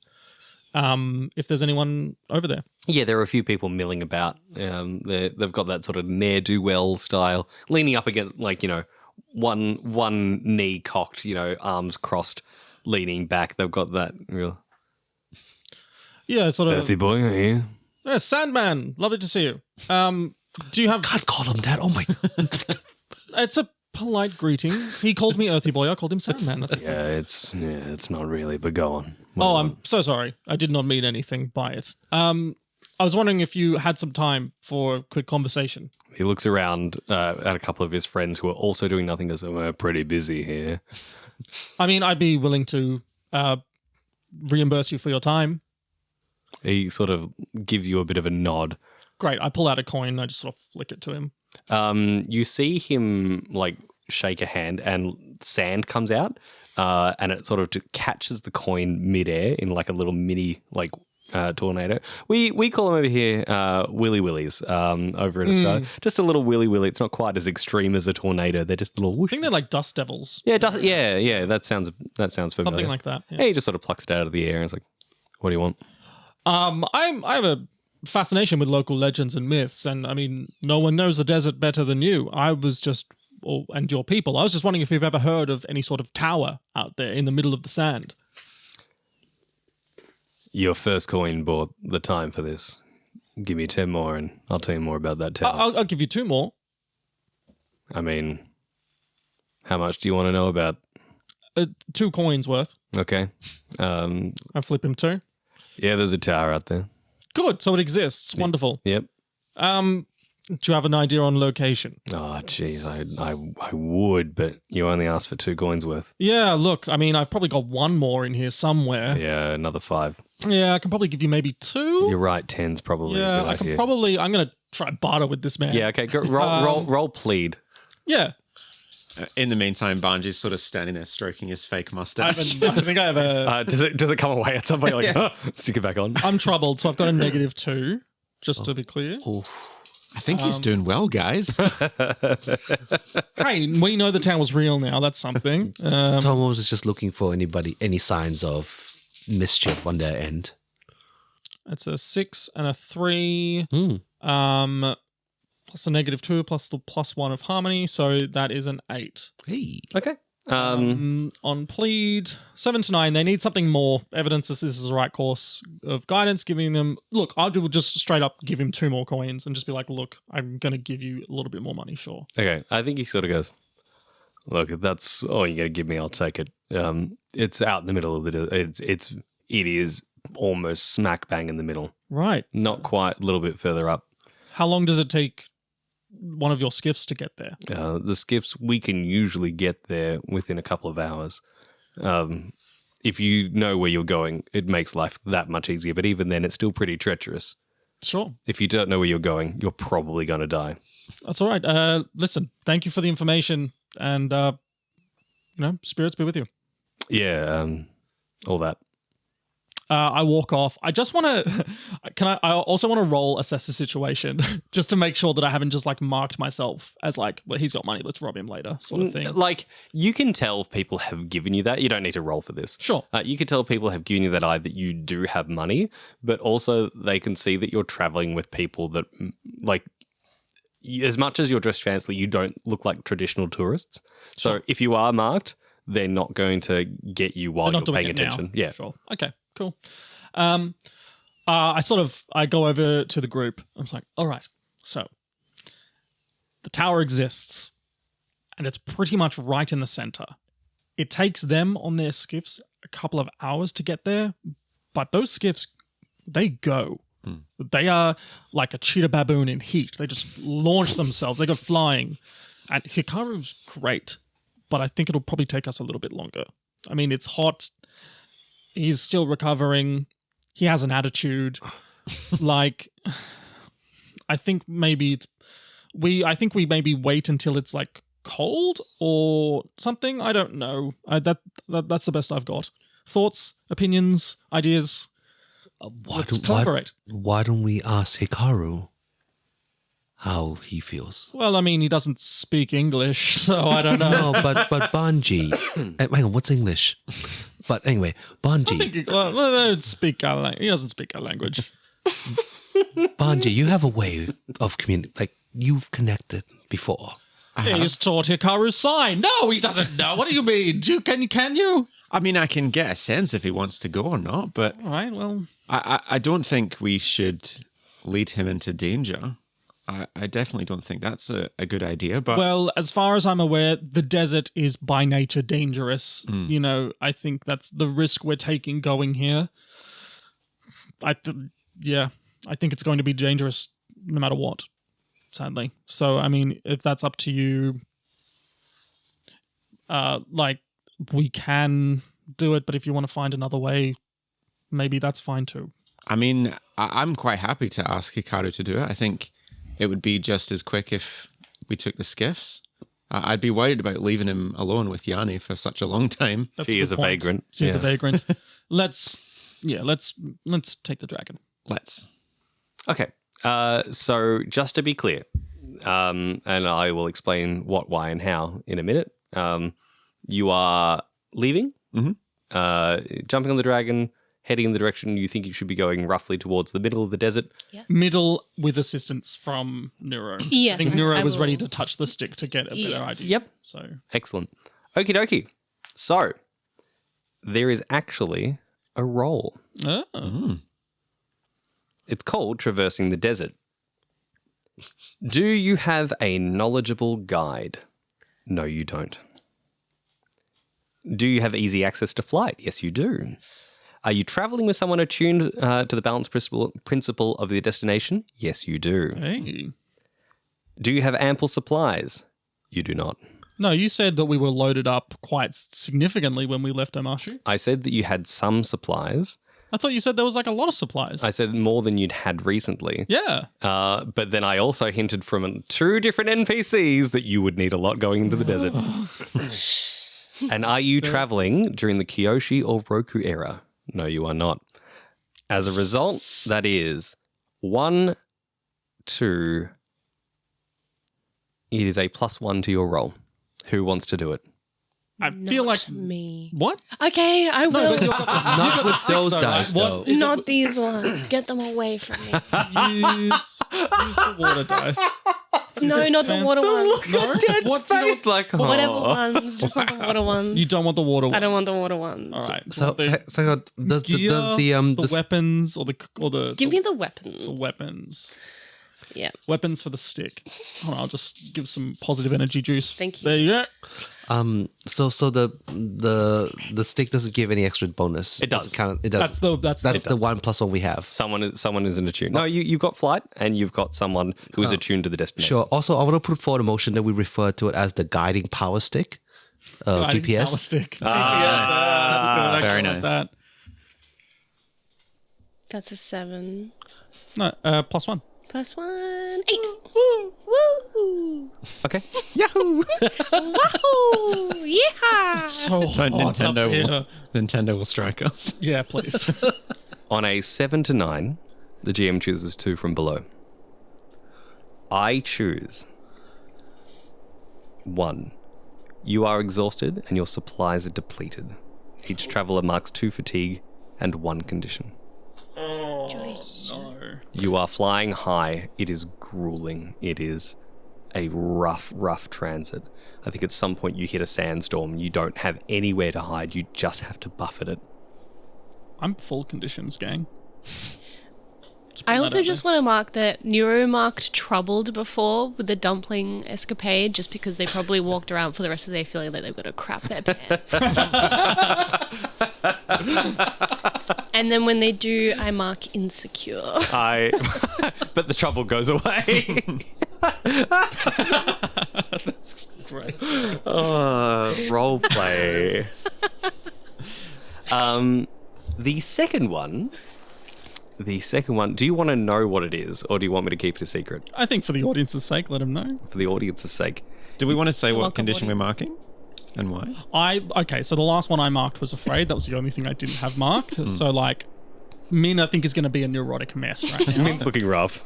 B: if there's anyone over there.
C: Yeah, there are a few people milling about. They've got that sort of ne'er-do-well style, leaning up against, one knee cocked, arms crossed, leaning back. They've got that real
B: Yeah, sort of.
C: earthy boy here.
B: Yeah, Sandman. Lovely to see you. Do you have?
D: Can't call him that. Oh my!
B: It's a polite greeting. He called me Earthy Boy. I called him Sandman.
C: Yeah, it's not really, but go on.
B: Oh, I'm so sorry. I did not mean anything by it. I was wondering if you had some time for a quick conversation.
C: He looks around at a couple of his friends who are also doing nothing because we're pretty busy here.
B: I mean, I'd be willing to reimburse you for your time.
C: He sort of gives you a bit of a nod.
B: Great. I pull out a coin and I just sort of flick it to him.
C: You see him like shake a hand and sand comes out and it sort of just catches the coin midair in like a little mini like tornado. We call them over here willy willies over in Australia. Just a little willy willy. It's not quite as extreme as a tornado. They're just little whoosh.
B: I think they're like dust devils.
C: Yeah, that sounds familiar.
B: Something like that.
C: Yeah, he just sort of plucks it out of the air and it's like, what do you want?
B: I have a fascination with local legends and myths, and I mean, no one knows the desert better than you. And your people. I was just wondering if you've ever heard of any sort of tower out there in the middle of the sand.
C: Your first coin bought the time for this. Give me 10 more and I'll tell you more about that tower.
B: I'll give you 2 more.
C: I mean, how much do you want to know about?
B: 2 coins worth.
C: Okay.
B: I flip him 2.
C: Yeah, there's a tower out there.
B: Good. So it exists. Wonderful.
C: Yep.
B: Do you have an idea on location?
C: Oh, jeez, I would, but you only asked for 2 coins worth.
B: Yeah, look, I mean, I've probably got 1 more in here somewhere.
C: Yeah, another 5.
B: Yeah, I can probably give you maybe 2.
C: You're right, 10's probably
B: Yeah,
C: a good
B: I can
C: idea.
B: probably. I'm gonna try barter with this man.
C: Yeah, okay, go, roll plead.
B: Yeah.
A: In the meantime, Banji's sort of standing there stroking his fake
B: I
A: mustache.
B: think I have a.
C: Does it come away at some point? Like, stick it back on.
B: I'm troubled, so I've got a -2. Just to be clear.
A: I think he's doing well, guys.
B: Hey, we know the town was real now. That's something.
D: Tomo is just looking for any signs of mischief on their end.
B: It's a 6 and a 3.
D: Hmm.
B: Plus a -2 plus the +1 of harmony, so that is an 8.
D: Hey.
C: Okay.
B: On plead 7 to 9, they need something more evidence this is the right course of guidance. Giving them, look, I will just straight up give him 2 more coins and just be like, look, I'm going to give you a little bit more money, sure.
C: Okay, I think he sort of goes, look, if that's all you're going to give me, I'll take it. It's out in the middle of it is almost smack bang in the middle.
B: Right.
C: Not quite, a little bit further up.
B: How long does it take one of your skiffs to get there?
C: The skiffs, we can usually get there within a couple of hours. If you know where you're going, it makes life that much easier. But even then, it's still pretty treacherous.
B: Sure.
C: If you don't know where you're going, you're probably going to die.
B: That's all right. Listen, thank you for the information, and spirits be with you.
C: Yeah, all that.
B: I walk off. I just want to. I also want to roll assess the situation just to make sure that I haven't just like marked myself as like, well, he's got money, let's rob him later, sort of thing.
C: Like, you can tell if people have given you that. You don't need to roll for this.
B: Sure.
C: You can tell people have given you that eye that you do have money, but also they can see that you're traveling with people that, like, as much as you're dressed fancily, you don't look like traditional tourists. So
B: Sure.
C: if you are marked, they're not going to get you while
B: They're
C: you're
B: not doing
C: paying
B: it now.
C: attention. Yeah.
B: Sure. Okay. Cool. I go over to the group. I was like, all right, so the tower exists and it's pretty much right in the center. It takes them on their skiffs a couple of hours to get there, but those skiffs, they go. They are like a cheetah baboon in heat. They just launch themselves. They go flying. And Hikaru's great, but I think it'll probably take us a little bit longer. I mean, it's hot. He's still recovering. He has an attitude. Like, I think maybe we maybe wait until it's like cold or something. I don't know. That's the best I've got. Thoughts, opinions, ideas. Let's collaborate.
D: Why don't we ask Hikaru how he feels?
B: Well, I mean, he doesn't speak English, so I don't know.
D: No, but Banji. Hang on, what's English? But anyway, Banji.
B: He doesn't speak our language.
D: Banji, you have a way of communicating. Like, you've connected before.
B: He's taught Hikaru sign. No, he doesn't know. What do you mean? Can you?
A: I mean, I can get a sense if he wants to go or not, but
B: All right, well.
A: I don't think we should lead him into danger. I definitely don't think that's a good idea. But
B: Well, as far as I'm aware, the desert is by nature dangerous. You know, I think that's the risk we're taking going here. I think it's going to be dangerous no matter what, sadly. So, I mean, if that's up to you, we can do it, but if you want to find another way, maybe that's fine too.
A: I mean, I'm quite happy to ask Hikaru to do it. I think it would be just as quick if we took the skiffs. I'd be worried about leaving him alone with Yanni for such a long time.
B: That's
C: She
B: good
C: is a
B: point.
C: vagrant.
B: She's a
C: Yeah.
B: vagrant. Let's take the dragon.
A: Let's.
C: Okay. So just to be clear, and I will explain what, why, and how in a minute. You are leaving, jumping on the dragon, heading in the direction you think you should be going, roughly towards the middle of the desert.
E: Yes.
B: Middle with assistance from Nuro.
E: Yes,
B: I think Nuro
E: I
B: was ready
E: will.
B: to touch the stick to get a better
E: Yes.
B: idea.
C: Yep.
B: So
C: Excellent. Okie dokie. So there is actually a role. It's called Traversing the Desert. Do you have a knowledgeable guide? No, you don't. Do you have easy access to flight? Yes, you do. Are you traveling with someone attuned to the balance principle of the destination? Yes, you do.
B: hey.
C: Do you have ample supplies? You do not.
B: No, you said that we were loaded up quite significantly when we left Omashu.
C: I said that you had some supplies.
B: I thought you said there was like a lot of supplies.
C: I said more than you'd had recently.
B: Yeah.
C: But then I also hinted from 2 different NPCs that you would need a lot going into the desert. And are you traveling during the Kyoshi or Roku era? No, you are not. As a result, that is 1, 2. It is a +1 to your roll. Who wants to do it?
B: I feel like
E: Not me.
B: what?
E: Okay, I will.
B: but you've got the-
D: Not
B: you've got
D: with
B: the stick
D: those
B: though,
D: dice,
B: right?
D: though.
B: What is it-
E: Not these ones. Get them away from me.
B: use the water dice.
E: No, not the water ones.
B: No? What do you,
C: like,
E: Whatever ones. Just not the water ones.
B: you don't want the water ones.
E: I don't want the water ones.
B: All right.
D: So,
B: the
D: does
B: gear,
D: the
B: the weapons or the
E: Give me the
B: the
E: weapons.
B: weapons.
E: Yeah.
B: Weapons for the stick. Hold on, I'll just give some positive energy juice.
E: Thank you.
B: There you go.
D: so the stick doesn't give any extra bonus.
C: It does.
D: It does.
B: That's the
D: That's the 1+1 we have.
C: Someone isn't attuned. No, you've got flight and you've got someone who is attuned to the destination.
D: Sure. Also, I want to put forward a motion that we refer to it as the guiding power stick,
B: Guiding
D: GPS.
B: power stick. GPS. That's good. I
A: very
B: actually like
A: nice.
B: that.
E: That's a 7.
B: No, +1.
E: +1. 8. Woo!
C: Okay.
A: Yahoo!
E: Wahoo! Yeah!
B: So
A: Don't
B: hot up here.
A: Nintendo will strike us.
B: Yeah, please.
C: On a 7 to 9, the GM chooses 2 from below. I choose 1. You are exhausted and your supplies are depleted. Each traveler marks 2 fatigue and 1 condition.
B: No.
C: You are flying high. It is grueling. It is a rough transit. I think at some point you hit a sandstorm. You don't have anywhere to hide. You just have to buffet it.
B: I'm full conditions, gang.
E: I also just want to mark that Nuro marked troubled before with the dumpling escapade just because they probably walked around for the rest of the day feeling like they've got to crap their pants. And then when they do, I mark insecure.
C: But the trouble goes away.
B: That's great.
C: Role play. The second one, do you want to know what it is or do you want me to keep it a secret
B: I think for the audience's sake, let them know.
C: for the audience's sake?
A: Do we want to say what
E: welcome,
A: condition we're
E: audience.
A: marking and why?
B: Okay, so the last one I marked was afraid. That was the only thing I didn't have marked. So like, Min I think is going to be a neurotic mess right now.
C: Min's looking rough.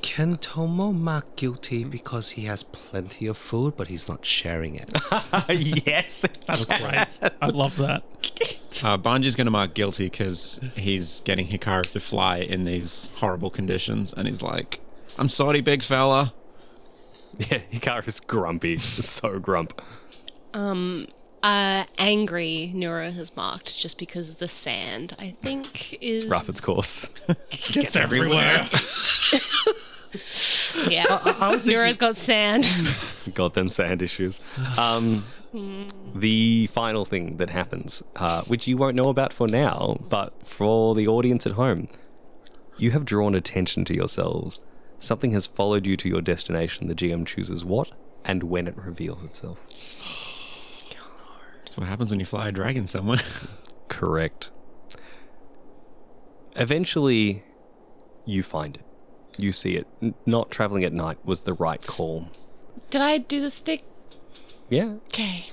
D: Can Tomo mark guilty because he has plenty of food, but he's not sharing it?
C: Yes.
B: That's great. I love that.
A: Banji's going to mark guilty because he's getting Hikaru to fly in these horrible conditions, and he's like, "I'm sorry, big fella."
C: Yeah, Hikaru's grumpy. So grump.
E: Angry Nuro has marked just because the sand, I think, is...
C: Rough its course.
B: Gets everywhere.
E: Yeah, Neuro's got sand.
C: Got them sand issues. The final thing that happens, which you won't know about for now, but for the audience at home, you have drawn attention to yourselves. Something has followed you to your destination. The GM chooses what and when it reveals itself.
A: That's what happens when you fly a dragon somewhere.
C: Correct. Eventually, you find it. You see it. Not traveling at night was the right call.
E: Did I do the stick?
C: Yeah.
E: Okay.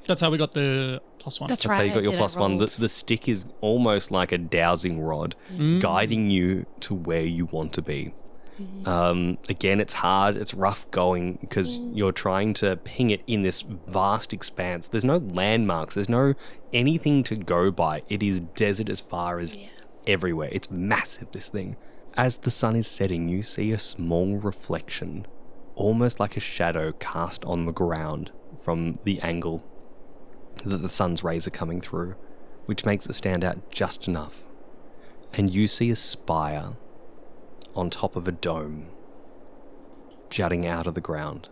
B: That's how we got the +1.
E: That's
C: That's
E: right.
C: how you got your
E: I did, I
C: +1.
E: rolled.
C: The stick is almost like a dowsing rod, guiding you to where you want to be. Again, it's hard, it's rough going because you're trying to ping it in this vast expanse. There's no landmarks, there's no anything to go by. It is desert as far as everywhere. It's massive, this thing. As the sun is setting, you see a small reflection, almost like a shadow cast on the ground from the angle that the sun's rays are coming through, which makes it stand out just enough. And you see a spire on top of a dome jutting out of the ground.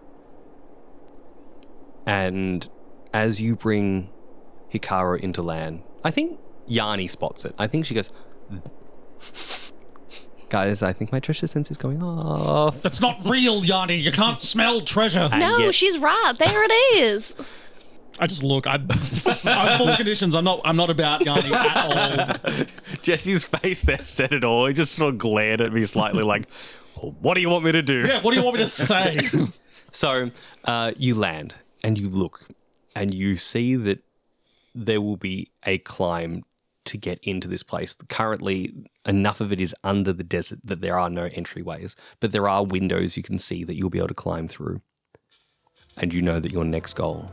C: And as you bring Hikaru into land, I think Yanni spots it. I think she goes, guys, I think my treasure sense is going off.
B: That's not real, Yanni. You can't smell treasure.
E: No,
C: yet-
E: she's right. There it is.
B: I just look. I'm full conditions. I'm not about Yanni at all.
C: Jesse's face there said it all. He just sort of glared at me slightly like, what do you want me to do?
B: Yeah, what do you want me to say?
C: So you land and you look and you see that there will be a climb to get into this place. Currently, enough of it is under the desert that there are no entryways, but there are windows you can see that you'll be able to climb through. And you know that your next goal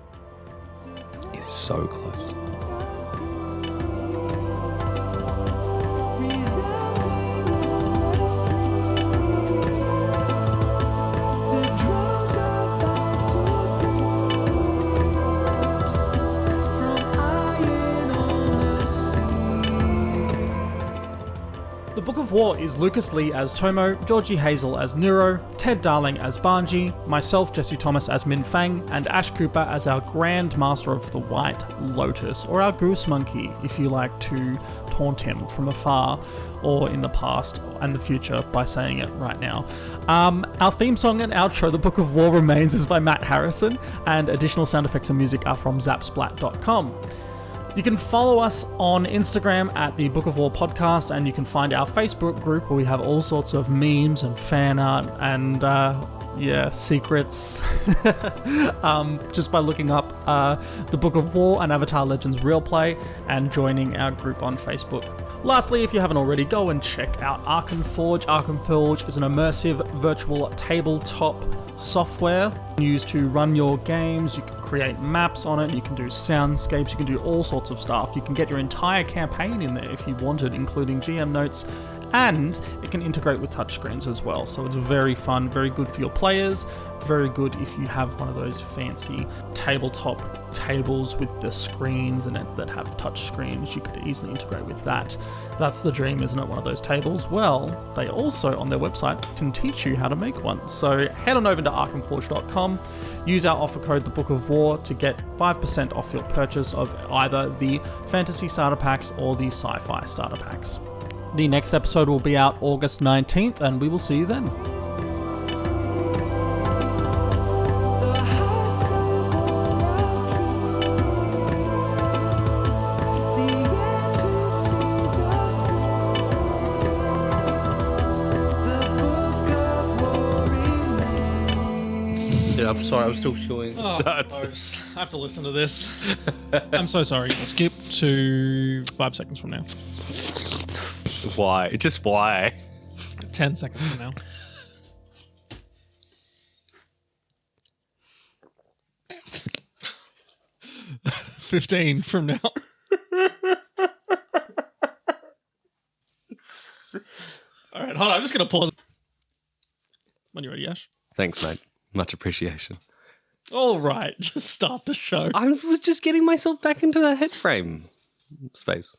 C: is so close.
B: The Book of War is Lucas Lee as Tomo, Georgie Hazel as Nuro, Ted Darling as Banji, myself, Jesse Thomas as Minh Fang, and Ash Cooper as our Grand Master of the White Lotus, or our Goose Monkey, if you like to taunt him from afar, or in the past and the future by saying it right now. Our theme song and outro, The Book of War Remains, is by Matt Harrison, and additional sound effects and music are from zapsplat.com. You can follow us on Instagram at the Book of War Podcast, and you can find our Facebook group where we have all sorts of memes and fan art and, secrets. Just by looking up the Book of War and Avatar Legends Real Play and joining our group on Facebook. Lastly, if you haven't already, go and check out Arkham Forge. Arkham Forge is an immersive virtual tabletop software used to run your games. You can create maps on it, you can do soundscapes, you can do all sorts of stuff. You can get your entire campaign in there if you wanted, including GM notes, and it can integrate with touchscreens as well. So it's very fun, very good for your players, very good if you have one of those fancy tabletop tables with the screens in it that have touch screens. You could easily integrate with that. That's the dream, isn't it? One of those tables. Well, they also on their website can teach you how to make one. So head on over to arkhamforge.com, use our offer code The Book of War to get 5% off your purchase of either the fantasy starter packs or the sci-fi starter packs. The next episode will be out August 19th, and we will see you then.
D: Yeah, I'm sorry, I'm still chewing.
B: Oh, gross. I have to listen to this. I'm so sorry. Skip to 5 seconds from now.
C: Why? Just why?
B: 10 seconds from now. "15 from now." All right, hold on. I'm just going to pause. When you're ready, Ash.
C: Thanks, mate. Much appreciation.
B: All right, just start the show.
C: I was just getting myself back into the head frame space.